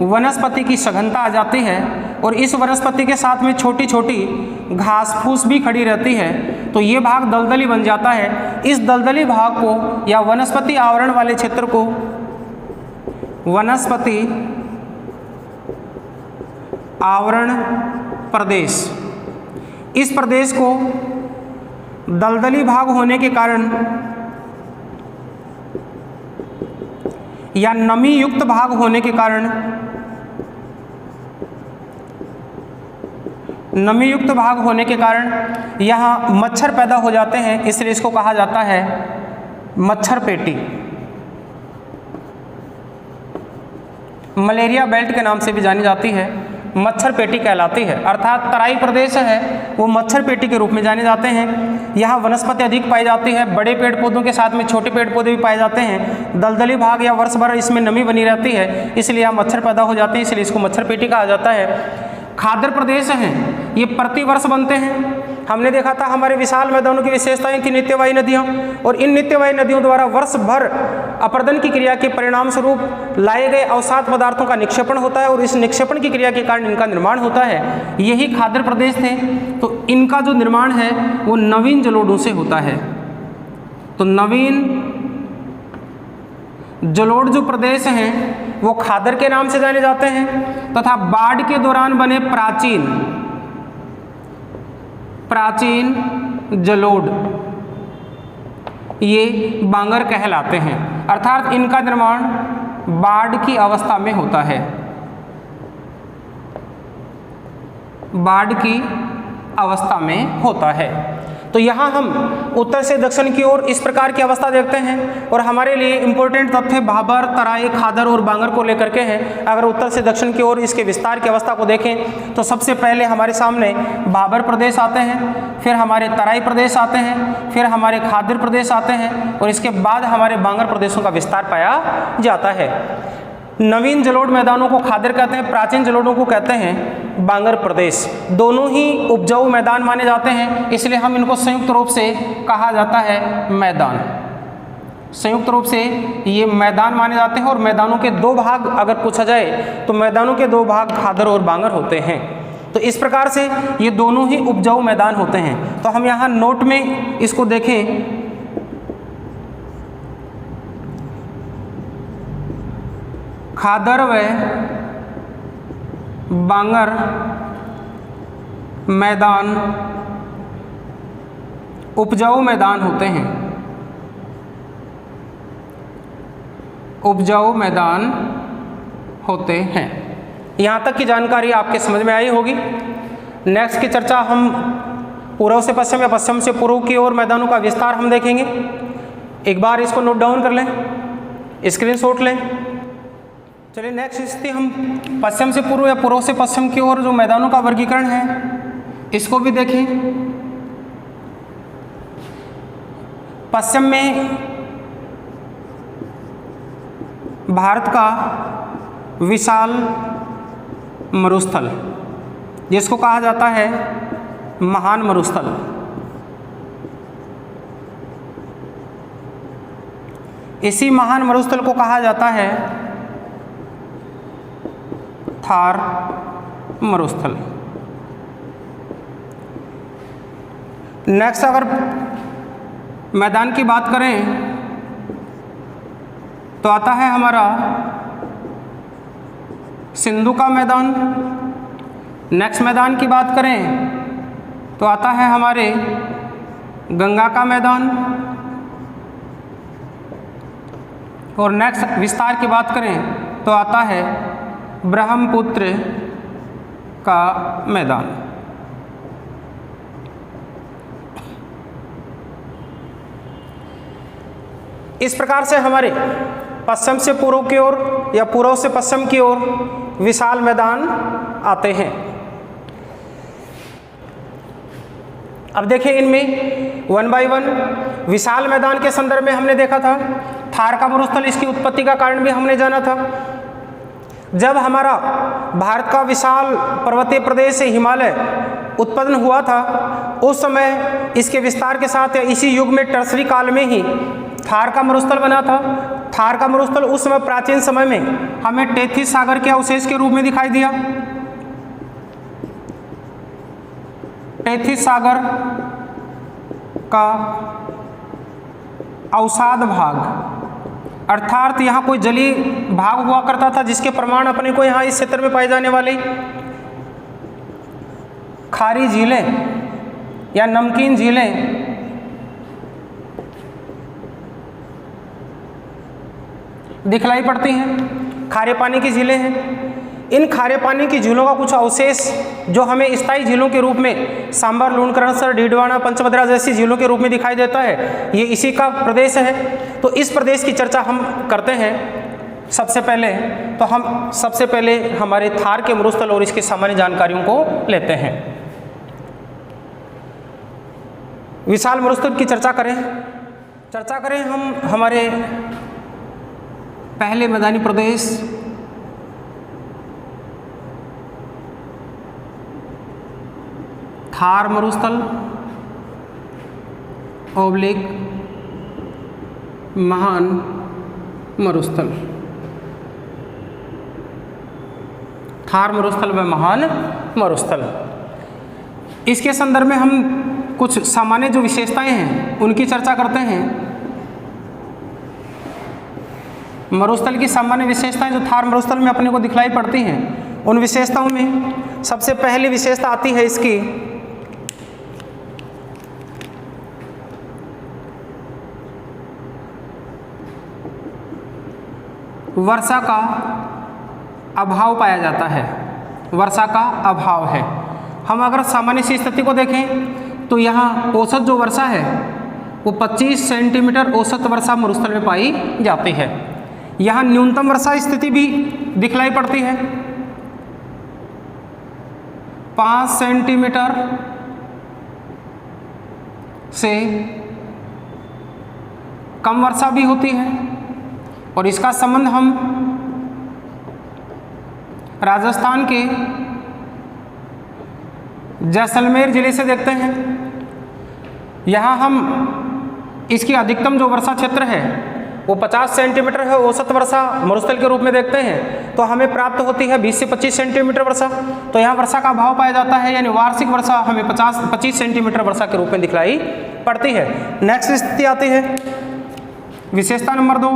वनस्पति की सघनता आ जाती है और इस वनस्पति के साथ में छोटी छोटी घास फूस भी खड़ी रहती है, तो ये भाग दलदली बन जाता है। इस दलदली भाग को या वनस्पति आवरण वाले क्षेत्र को वनस्पति आवरण प्रदेश। इस प्रदेश को दलदली भाग होने के कारण या नमी युक्त भाग होने के कारण, नमी युक्त भाग होने के कारण यहाँ मच्छर पैदा हो जाते हैं, इसलिए इसको कहा जाता है मच्छर पेटी। मलेरिया बेल्ट के नाम से भी जानी जाती है, मच्छर पेटी कहलाती है। अर्थात तराई प्रदेश है वो मच्छर पेटी के रूप में जाने जाते हैं। यहाँ वनस्पति अधिक पाई जाती है, बड़े पेड़ पौधों के साथ में छोटे पेड़ पौधे भी पाए जाते हैं। दलदली भाग या वर्ष भर इसमें नमी बनी रहती है, इसलिए यहाँ मच्छर पैदा हो जाते हैं, इसलिए इसको मच्छर पेटी कहा जाता है। खादर प्रदेश हैं, ये प्रति वर्ष बनते हैं। हमने देखा था हमारे विशाल मैदानों की विशेषताएं थी नित्यवाही नदियाँ, और इन नित्यवाही नदियों द्वारा वर्ष भर अपरदन की क्रिया के परिणाम स्वरूप लाए गए अवसाद पदार्थों का निक्षेपण होता है, और इस निक्षेपण की क्रिया के कारण इनका निर्माण होता है। यही खादर प्रदेश थे। तो इनका जो निर्माण है वो नवीन जलोढ़ों से होता है। तो नवीन जलोढ़ जो प्रदेश हैं वो खादर के नाम से जाने जाते हैं, तथा बाढ़ के दौरान बने प्राचीन जलोढ़ ये बांगर कहलाते हैं। अर्थात इनका निर्माण बाढ़ की अवस्था में होता है, बाढ़ की अवस्था में होता है। तो यहाँ हम उत्तर से दक्षिण की ओर इस प्रकार की अवस्था देखते हैं, और हमारे लिए इम्पोर्टेंट तथ्य भाबर, तराई, खादर और बांगर को लेकर के हैं। अगर उत्तर से दक्षिण की ओर इसके विस्तार की अवस्था को देखें तो सबसे पहले हमारे सामने भाबर प्रदेश आते हैं, फिर हमारे तराई प्रदेश आते हैं, फिर हमारे खादर प्रदेश आते हैं, और इसके बाद हमारे बांगर प्रदेशों का विस्तार पाया जाता है। नवीन जलोढ़ मैदानों को खादर कहते हैं, प्राचीन जलोढ़ों को कहते हैं बांगर प्रदेश। दोनों ही उपजाऊ मैदान माने जाते हैं, इसलिए हम इनको संयुक्त रूप से कहा जाता है मैदान। संयुक्त रूप से ये मैदान माने जाते हैं, और मैदानों के दो भाग अगर पूछा जाए तो मैदानों के दो भाग खादर और बांगर होते हैं। तो इस प्रकार से ये दोनों ही उपजाऊ मैदान होते हैं। तो हम यहाँ नोट में इसको देखें, खादर व बांगर मैदान उपजाऊ मैदान होते हैं, उपजाऊ मैदान होते हैं। यहाँ तक की जानकारी आपके समझ में आई होगी। नेक्स्ट की चर्चा हम पूर्व से पश्चिम या पश्चिम से पूर्व की ओर मैदानों का विस्तार हम देखेंगे। एक बार इसको नोट डाउन कर लें, स्क्रीनशॉट लें। चलिए नेक्स्ट स्थिति हम पश्चिम से पूर्व या पूर्व से पश्चिम की ओर जो मैदानों का वर्गीकरण है इसको भी देखें। पश्चिम में भारत का विशाल मरुस्थल, जिसको कहा जाता है महान मरुस्थल। इसी महान मरुस्थल को कहा जाता है थार मरुस्थल। नेक्स्ट अगर मैदान की बात करें तो आता है हमारा सिंधु का मैदान। नेक्स्ट मैदान की बात करें तो आता है हमारे गंगा का मैदान। और नेक्स्ट विस्तार की बात करें तो आता है ब्रह्मपुत्र का मैदान। इस प्रकार से हमारे पश्चिम से पूर्व की ओर या पूर्व से पश्चिम की ओर विशाल मैदान आते हैं। अब देखिए इनमें वन बाय वन। विशाल मैदान के संदर्भ में हमने देखा था थार का मरुस्थल, इसकी उत्पत्ति का कारण भी हमने जाना था। जब हमारा भारत का विशाल पर्वतीय प्रदेश से हिमालय उत्पन्न हुआ था उस समय इसके विस्तार के साथ इसी युग में टर्सरी काल में ही थार का मरुस्थल बना था। थार का मरुस्थल उस समय प्राचीन समय में हमें टेथिस सागर के अवशेष के रूप में दिखाई दिया। टेथिस सागर का अवसाद भाग, अर्थात यहाँ कोई जलीय भाग हुआ करता था जिसके प्रमाण अपने को यहाँ इस क्षेत्र में पाए जाने वाले खारी झीलें या नमकीन झीलें दिखलाई पड़ती हैं। खारे पानी की झीलें हैं। इन खारे पानी की झीलों का कुछ अवशेष जो हमें स्थायी झीलों के रूप में सांबर, लूणकरणसर, डीडवाना, पंचभद्रा जैसी झीलों के रूप में दिखाई देता है, ये इसी का प्रदेश है। तो इस प्रदेश की चर्चा हम करते हैं। सबसे पहले हमारे थार के मरुस्थल और इसकी सामान्य जानकारियों को लेते हैं। विशाल मरुस्थल की चर्चा करें हम हमारे पहले मैदानी प्रदेश थार मरुस्थल ओब्लिक महान मरुस्थल। थार मरुस्थल व महान मरुस्थल, इसके संदर्भ में हम कुछ सामान्य जो विशेषताएं हैं उनकी चर्चा करते हैं। मरुस्थल की सामान्य विशेषताएं जो थार मरुस्थल में अपने को दिखलाई पड़ती हैं, उन विशेषताओं में सबसे पहली विशेषता आती है इसकी वर्षा का अभाव पाया जाता है। वर्षा का अभाव है। हम अगर सामान्य सी स्थिति को देखें तो यहाँ औसत जो वर्षा है वो 25 सेंटीमीटर औसत वर्षा मरुस्थल में पाई जाती है। यहाँ न्यूनतम वर्षा स्थिति भी दिखलाई पड़ती है, 5 सेंटीमीटर से कम वर्षा भी होती है। और इसका संबंध हम राजस्थान के जैसलमेर जिले से देखते हैं। यहाँ हम इसकी अधिकतम जो वर्षा क्षेत्र है वो 50 सेंटीमीटर है, औसत वर्षा मरुस्थल के रूप में देखते हैं तो हमें प्राप्त होती है 20 से 25 सेंटीमीटर वर्षा। तो यहाँ वर्षा का अभाव पाया जाता है, यानी वार्षिक वर्षा हमें 25 सेंटीमीटर वर्षा के रूप में दिखलाई पड़ती है। नेक्स्ट स्थिति आती है विशेषता नंबर 2,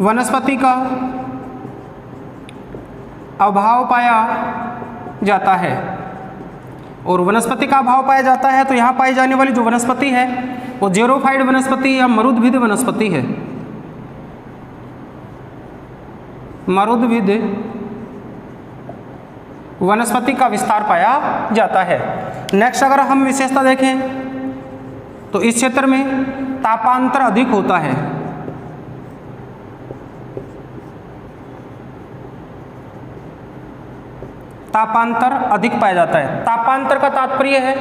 वनस्पति का अभाव पाया जाता है। और वनस्पति का अभाव पाया जाता है तो यहाँ पाई जाने वाली जो वनस्पति है वो जेरोफाइट वनस्पति या मरुद्भिद वनस्पति है। मरुद्भिद वनस्पति का विस्तार पाया जाता है। नेक्स्ट अगर हम विशेषता देखें तो इस क्षेत्र में तापांतर अधिक होता है। तापांतर अधिक पाया जाता है। तापांतर का तात्पर्य है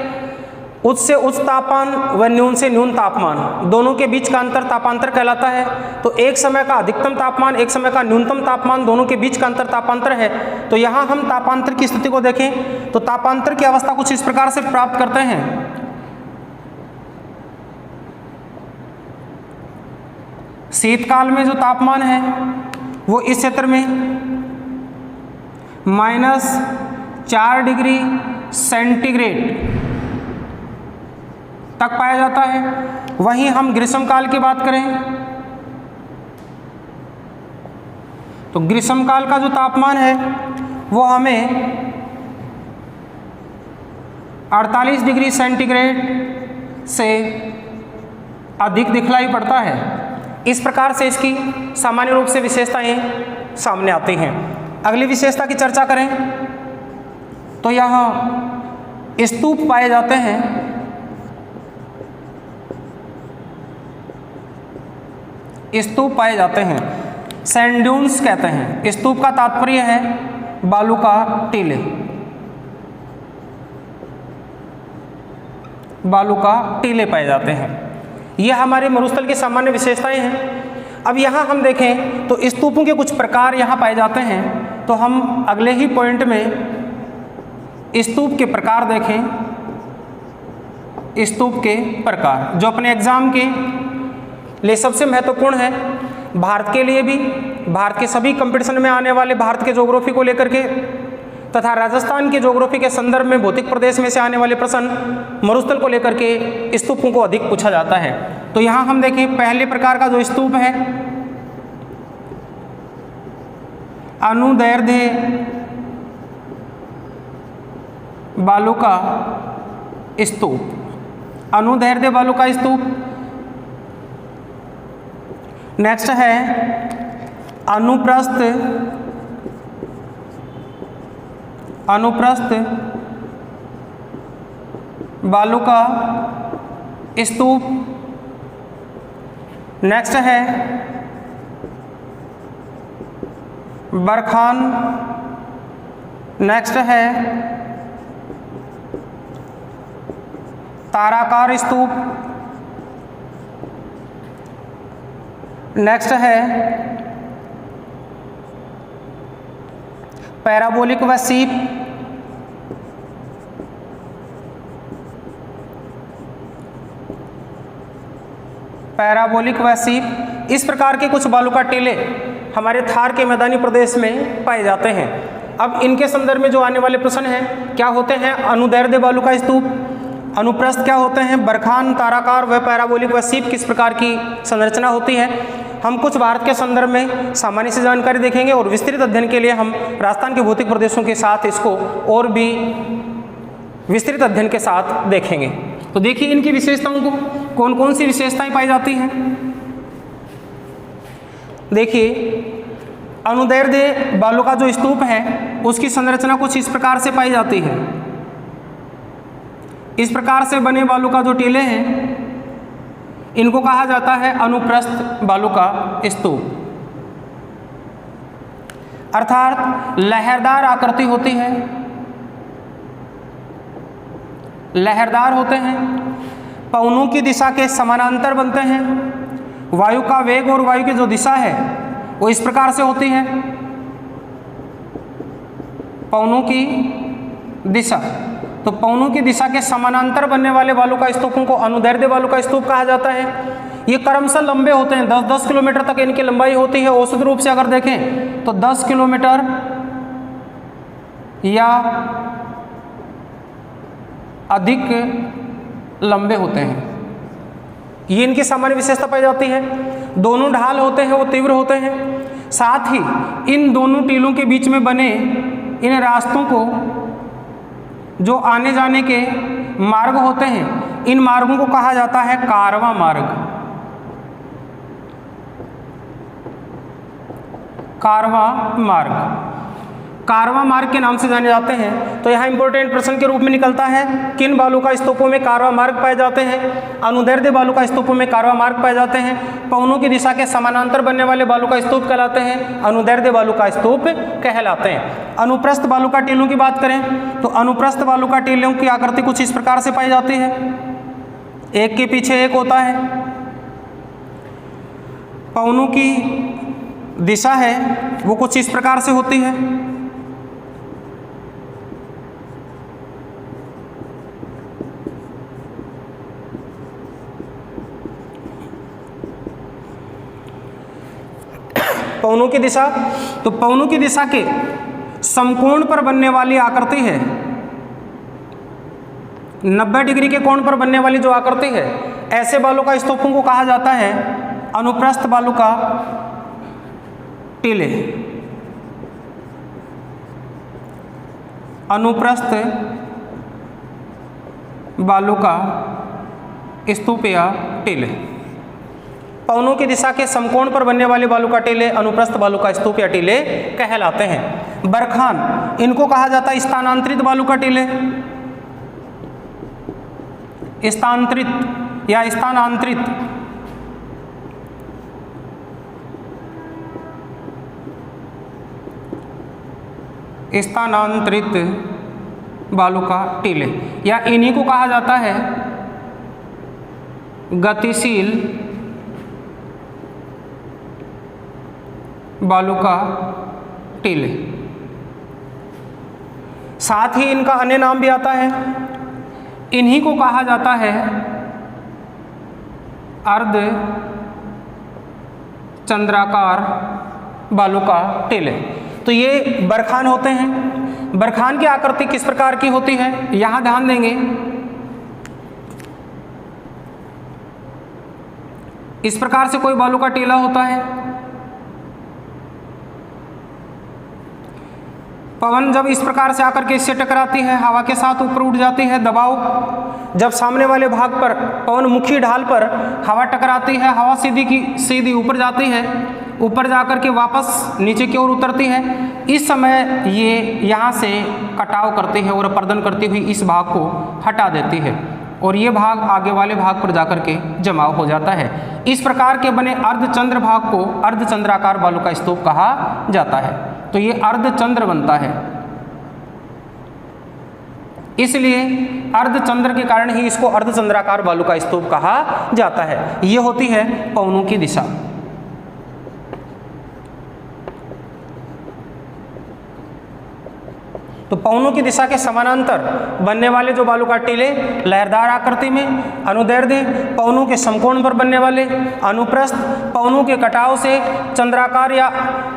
उच्च से उच्च तापमान व न्यून से न्यून तापमान, दोनों के बीच का अंतर तापांतर कहलाता है। तो एक समय का अधिकतम तापमान, एक समय का न्यूनतम तापमान, दोनों के बीच का अंतर तापांतर है। तो यहाँ हम तापांतर की स्थिति को देखें तो तापांतर की अवस्था कुछ इस प्रकार से प्राप्त करते हैं। शीतकाल में जो तापमान है वो इस क्षेत्र में -4 डिग्री सेंटीग्रेड तक पाया जाता है। वहीं हम ग्रीष्मकाल की बात करें तो ग्रीष्मकाल का जो तापमान है वो हमें 48 डिग्री सेंटीग्रेड से अधिक दिखलाई पड़ता है। इस प्रकार से इसकी सामान्य रूप से विशेषताएं सामने आती हैं। अगली विशेषता की चर्चा करें तो यहाँ स्तूप पाए जाते हैं। स्तूप पाए जाते हैं, सैंड ड्यून्स कहते हैं। स्तूप का तात्पर्य है बालू का टीले। बालू का टीले पाए जाते हैं। ये हमारे मरुस्थल की सामान्य विशेषताएं हैं। अब यहाँ हम देखें तो स्तूपों के कुछ प्रकार यहाँ पाए जाते हैं। तो हम अगले ही पॉइंट में स्तूप के प्रकार देखें। स्तूप के प्रकार जो अपने एग्जाम के लिए सबसे महत्वपूर्ण है, भारत के लिए भी, भारत के सभी कंपटीशन में आने वाले भारत के ज्योग्राफी को लेकर के तथा राजस्थान के ज्योग्राफी के संदर्भ में भौतिक प्रदेश में से आने वाले प्रश्न मरुस्थल को लेकर के स्तूपों को अधिक पूछा जाता है। तो यहाँ हम देखें पहले प्रकार का जो स्तूप है अनुदैर्ध्य बालू का स्तूप, अनुदैर्ध्य बालू का स्तूप। नेक्स्ट है अनुप्रस्थ बालू का स्तूप। नेक्स्ट है बरखान। नेक्स्ट है ताराकार स्तूप। नेक्स्ट है पैराबोलिक व सीप। पैराबोलिक व सीप। इस प्रकार के कुछ बालू का टीले हमारे थार के मैदानी प्रदेश में पाए जाते हैं। अब इनके संदर्भ में जो आने वाले प्रश्न हैं क्या होते हैं, अनुदैर्ध्य बालू का स्तूप, अनुप्रस्थ क्या होते हैं, बरखान, ताराकार व पैराबोलिक व सीप किस प्रकार की संरचना होती है। हम कुछ भारत के संदर्भ में सामान्य सी जानकारी देखेंगे और विस्तृत अध्ययन के लिए हम राजस्थान के भौतिक प्रदेशों के साथ इसको और भी विस्तृत अध्ययन के साथ देखेंगे। तो देखिए इनकी विशेषताओं को, कौन कौन सी विशेषताएं पाई जाती हैं। देखिए अनुदैर्ध्य बालू का जो स्तूप है उसकी संरचना कुछ इस प्रकार से पाई जाती है। इस प्रकार से बने बालू का जो टीले हैं इनको कहा जाता है अनुप्रस्थ बालू का स्तूप, अर्थात लहरदार आकृति होती है, लहरदार होते हैं, पवनों की दिशा के समानांतर बनते हैं, वायु का वेग और वायु की जो दिशा है वो इस प्रकार से होती है, पवनों की दिशा। तो पवनों की दिशा के समानांतर बनने वाले बालू का स्तूपों को अनुदैर्ध्य बालू का स्तूप कहा जाता है। ये क्रमशः लंबे होते हैं, 10-10 किलोमीटर तक इनकी लंबाई होती है। औसत रूप से अगर देखें तो 10 किलोमीटर या अधिक लंबे होते हैं। ये इनकी सामान्य विशेषता पाई जाती है। दोनों ढाल होते हैं वो तीव्र होते हैं। साथ ही इन दोनों टीलों के बीच में बने इन रास्तों को, जो आने जाने के मार्ग होते हैं, इन मार्गों को कहा जाता है कारवां मार्ग। कारवां मार्ग, कारवां मार्ग के नाम से जाने जाते हैं। तो यहाँ इंपॉर्टेंट प्रश्न के रूप में निकलता है किन बालू का स्तूपों में कारवां मार्ग पाए जाते हैं। अनुदैर्ध्य बालू का स्तूपों में कारवां मार्ग पाए जाते हैं। पवनों की दिशा के समानांतर बनने वाले बालू का स्तूप कहलाते हैं, अनुदैर्ध्य बालू का स्तूप कहलाते हैं। अनुप्रस्थ बालू का टीलों की बात करें तो अनुप्रस्थ बालू का टीलों की आकृति कुछ इस प्रकार से पाई जाती है, एक के पीछे एक होता है। पवनों की दिशा है वो कुछ इस प्रकार से होती है। पवनों की दिशा, तो पवनों की दिशा के समकोण पर बनने वाली आकृति है, 90 डिग्री के कोण पर बनने वाली जो आकृति है, ऐसे बालू का स्तूपों को कहा जाता है अनुप्रस्थ बालू का टीले। अनुप्रस्थ बालू का स्तूप या टीले। पवनों की दिशा के समकोण पर बनने वाले बालू का टीले अनुप्रस्थ बालू का स्तूप या टीले कहलाते हैं। बरखान, इनको कहा जाता है स्थानांतरित बालू का टीले, स्थानांतरित या स्थानांतरित। स्थानांतरित बालू का टीले, या इन्हीं को कहा जाता है गतिशील बालू का टीले। साथ ही इनका अन्य नाम भी आता है, इन्हीं को कहा जाता है अर्ध चंद्राकार बालू का टीले। तो ये बरखान होते हैं। बरखान की आकृति किस प्रकार की होती है, यहां ध्यान देंगे। इस प्रकार से कोई बालू का टीला होता है, पवन जब इस प्रकार से आकर के इससे टकराती है, हवा के साथ ऊपर उठ जाती है। दबाव जब सामने वाले भाग पर पवन मुखी ढाल पर हवा टकराती है, हवा सीधी ऊपर जाती है, ऊपर जाकर के वापस नीचे की ओर उतरती है। इस समय ये यहाँ से कटाव करती है और अपर्दन करती हुई इस भाग को हटा देती है और ये भाग आगे वाले भाग पर जाकर के जमाव हो जाता है। इस प्रकार के बने अर्धचंद्र भाग को अर्धचंद्राकार बालू का स्तूप कहा जाता है। तो ये अर्धचंद्र बनता है, इसलिए अर्धचंद्र के कारण ही इसको अर्धचंद्राकार बालू का स्तूप कहा जाता है। ये होती है पवनों की दिशा। तो पवनों की दिशा के समानांतर बनने वाले जो बालू का टीले लहरदार आकृति में, अनुदैर्ध्य पवनों के समकोण पर बनने वाले, अनुप्रस्थ पवनों के कटाव से चंद्राकार या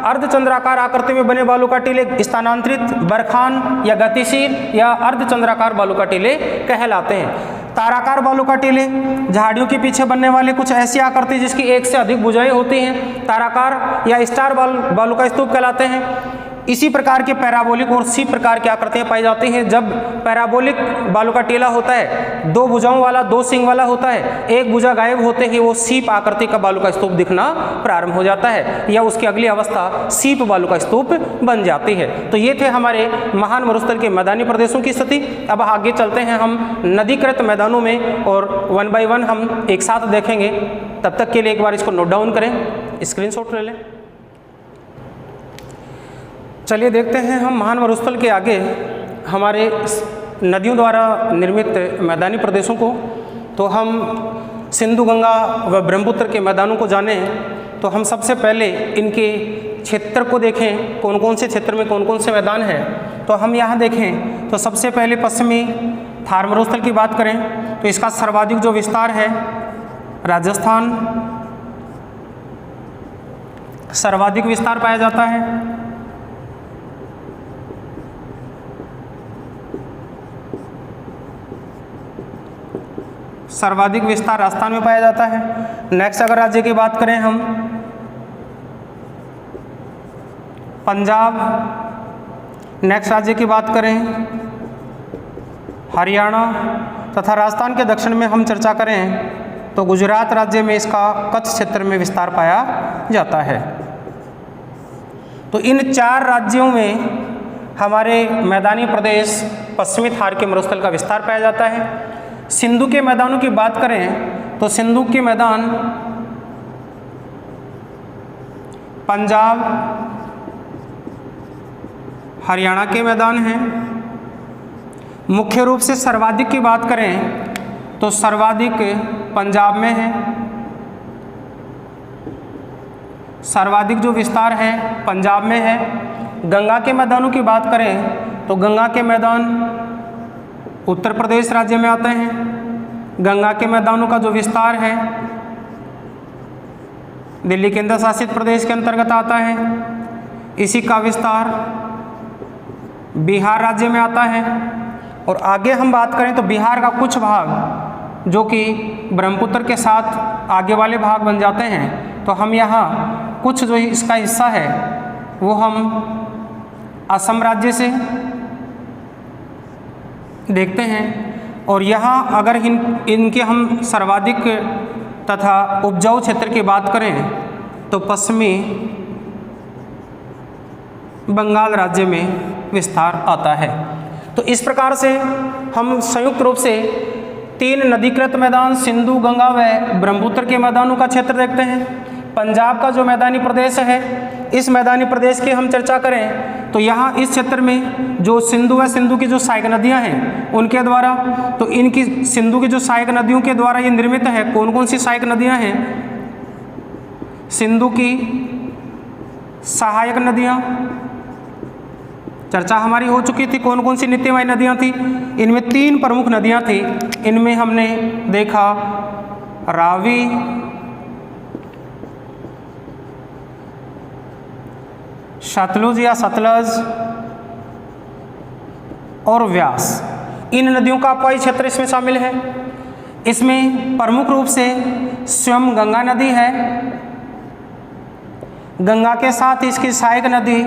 अर्धचंद्राकार आकृति में बने बालू का टीले स्थानांतरित, बरखान या गतिशील या अर्धचंद्राकार बालू का टीले कहलाते हैं। ताराकार बालू का टीले झाड़ियों के पीछे बनने वाले कुछ ऐसी आकृति जिसकी एक से अधिक भुजाएं होती हैं, ताराकार या स्टार बालू का स्तूप कहलाते हैं। इसी प्रकार के पैराबोलिक और सी प्रकार की आकृतियाँ पाई जाती हैं। जब पैराबोलिक बालू का टीला होता है, दो भुजाओं वाला, दो सिंग वाला होता है, एक भुजा गायब होते ही वो सीप आकृति का बालू का स्तूप दिखना प्रारंभ हो जाता है या उसकी अगली अवस्था सीप बालू का स्तूप बन जाती है। तो ये थे हमारे महान मरुस्थल के मैदानी प्रदेशों की स्थिति। अब आगे चलते हैं हम नदीकृत मैदानों में और 1 बाय 1 हम एक साथ देखेंगे। तब तक के लिए एक बार इसको नोट डाउन करें, स्क्रीनशॉट ले लें। चलिए देखते हैं हम महान मरुस्थल के आगे हमारे नदियों द्वारा निर्मित मैदानी प्रदेशों को। तो हम सिंधु, गंगा व ब्रह्मपुत्र के मैदानों को जानें तो हम सबसे पहले इनके क्षेत्र को देखें, कौन कौन से क्षेत्र में कौन कौन से मैदान हैं। तो हम यहाँ देखें तो सबसे पहले पश्चिमी थार मरुस्थल की बात करें तो इसका सर्वाधिक जो विस्तार है राजस्थान, सर्वाधिक विस्तार पाया जाता है। सर्वाधिक विस्तार राजस्थान में पाया जाता है। नेक्स्ट अगर राज्य की बात करें हम पंजाब, नेक्स्ट राज्य की बात करें हरियाणा तथा राजस्थान के दक्षिण में हम चर्चा करें तो गुजरात राज्य में इसका कच्छ क्षेत्र में विस्तार पाया जाता है। तो इन 4 राज्यों में हमारे मैदानी प्रदेश पश्चिमी थार के मरुस्थल का विस्तार पाया जाता है। सिंधु के मैदानों की बात करें तो सिंधु के मैदान पंजाब, हरियाणा के मैदान हैं। मुख्य रूप से सर्वाधिक की बात करें तो सर्वाधिक पंजाब में है, सर्वाधिक जो विस्तार है पंजाब में है। गंगा के मैदानों की बात करें तो गंगा के मैदान उत्तर प्रदेश राज्य में आते हैं। गंगा के मैदानों का जो विस्तार है दिल्ली केंद्र शासित प्रदेश के अंतर्गत आता है। इसी का विस्तार बिहार राज्य में आता है। और आगे हम बात करें तो बिहार का कुछ भाग जो कि ब्रह्मपुत्र के साथ आगे वाले भाग बन जाते हैं, तो हम यहाँ कुछ जो इसका हिस्सा है वो हम असम राज्य से देखते हैं। और यहाँ अगर इनके हम सर्वाधिक तथा उपजाऊ क्षेत्र की बात करें तो पश्चिमी बंगाल राज्य में विस्तार आता है। तो इस प्रकार से हम संयुक्त रूप से 3 नदीकृत मैदान सिंधु, गंगा व ब्रह्मपुत्र के मैदानों का क्षेत्र देखते हैं। पंजाब का जो मैदानी प्रदेश है, इस मैदानी प्रदेश की हम चर्चा करें तो यहाँ इस क्षेत्र में जो सिंधु व सिंधु की जो सहायक नदियाँ हैं उनके द्वारा, तो इनकी सिंधु की जो सहायक नदियों के द्वारा ये निर्मित है। कौन कौन सी सहायक नदियाँ हैं? सिंधु की सहायक नदियाँ चर्चा हमारी हो चुकी थी। कौन कौन सी नित्यमय नदियाँ थी? इनमें 3 प्रमुख नदियाँ थी। इनमें हमने देखा रावी, सतलुज या सतलज और व्यास। इन नदियों का अपवाही क्षेत्र इसमें शामिल है। इसमें प्रमुख रूप से स्वयं गंगा नदी है। गंगा के साथ इसकी सहायक नदी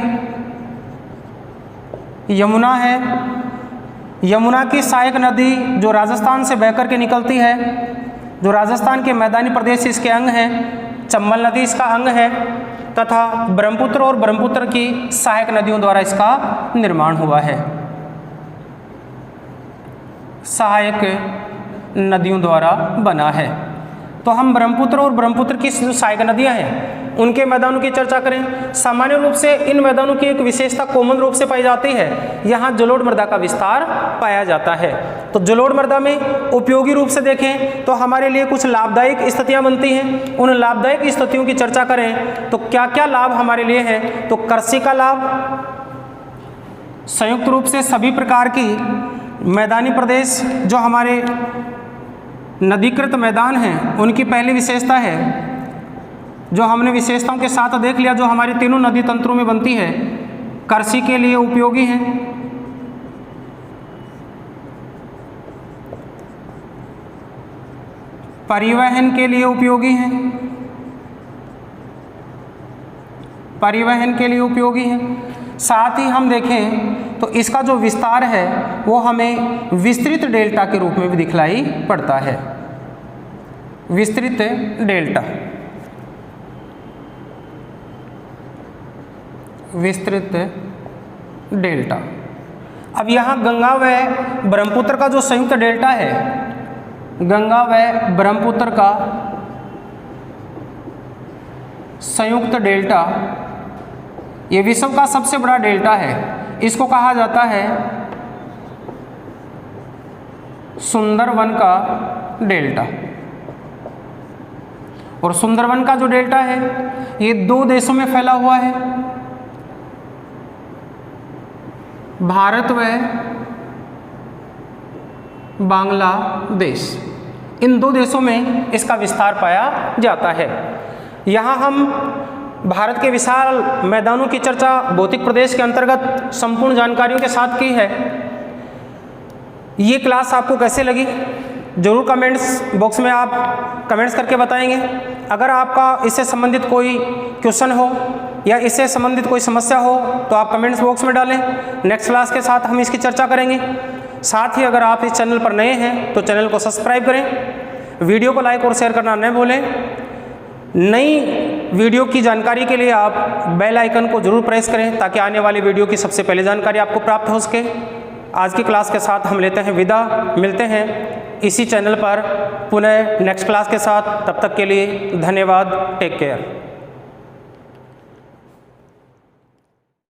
यमुना है। यमुना की सहायक नदी जो राजस्थान से बहकर के निकलती है, जो राजस्थान के मैदानी प्रदेश इसके अंग हैं, चंबल नदी इसका अंग है, तथा ब्रह्मपुत्र और ब्रह्मपुत्र की सहायक नदियों द्वारा इसका निर्माण हुआ है। सहायक नदियों द्वारा बना है। तो हम ब्रह्मपुत्र और ब्रह्मपुत्र की जो सहायक नदियां हैं उनके मैदानों की चर्चा करें। सामान्य रूप से इन मैदानों की एक विशेषता कॉमन रूप से पाई जाती है, यहाँ जलोढ़ मृदा का विस्तार पाया जाता है। तो जलोढ़ मृदा में उपयोगी रूप से देखें तो हमारे लिए कुछ लाभदायक स्थितियां बनती हैं। उन लाभदायक स्थितियों की चर्चा करें तो क्या क्या लाभ हमारे लिए हैं। तो कृषि का लाभ, संयुक्त रूप से सभी प्रकार की मैदानी प्रदेश जो हमारे नदीकृत मैदान हैं उनकी पहली विशेषता है, जो हमने विशेषताओं के साथ देख लिया, जो हमारी तीनों नदी तंत्रों में बनती है, कृषि के लिए उपयोगी हैं, परिवहन के लिए उपयोगी हैं, परिवहन के लिए उपयोगी हैं। साथ ही हम देखें तो इसका जो विस्तार है वो हमें विस्तृत डेल्टा के रूप में भी दिखलाई पड़ता है। विस्तृत डेल्टा, विस्तृत डेल्टा। अब यहाँ गंगा व ब्रह्मपुत्र का जो संयुक्त डेल्टा है, गंगा व ब्रह्मपुत्र का संयुक्त डेल्टा, ये विश्व का सबसे बड़ा डेल्टा है। इसको कहा जाता है सुंदरवन का डेल्टा। और सुंदरवन का जो डेल्टा है ये 2 देशों में फैला हुआ है, भारत व बांग्लादेश। इन 2 देशों में इसका विस्तार पाया जाता है। यहाँ हम भारत के विशाल मैदानों की चर्चा भौतिक प्रदेश के अंतर्गत संपूर्ण जानकारियों के साथ की है। ये क्लास आपको कैसे लगी जरूर कमेंट्स बॉक्स में आप कमेंट्स करके बताएंगे। अगर आपका इससे संबंधित कोई क्वेश्चन हो या इससे संबंधित कोई समस्या हो तो आप कमेंट्स बॉक्स में डालें। नेक्स्ट क्लास के साथ हम इसकी चर्चा करेंगे। साथ ही अगर आप इस चैनल पर नए हैं तो चैनल को सब्सक्राइब करें, वीडियो को लाइक और शेयर करना न भूलें। नई वीडियो की जानकारी के लिए आप बेल आइकन को जरूर प्रेस करें ताकि आने वाली वीडियो की सबसे पहले जानकारी आपको प्राप्त हो सके। आज की क्लास के साथ हम लेते हैं विदा, मिलते हैं इसी चैनल पर पुनः नेक्स्ट क्लास के साथ। तब तक के लिए धन्यवाद, टेक केयर।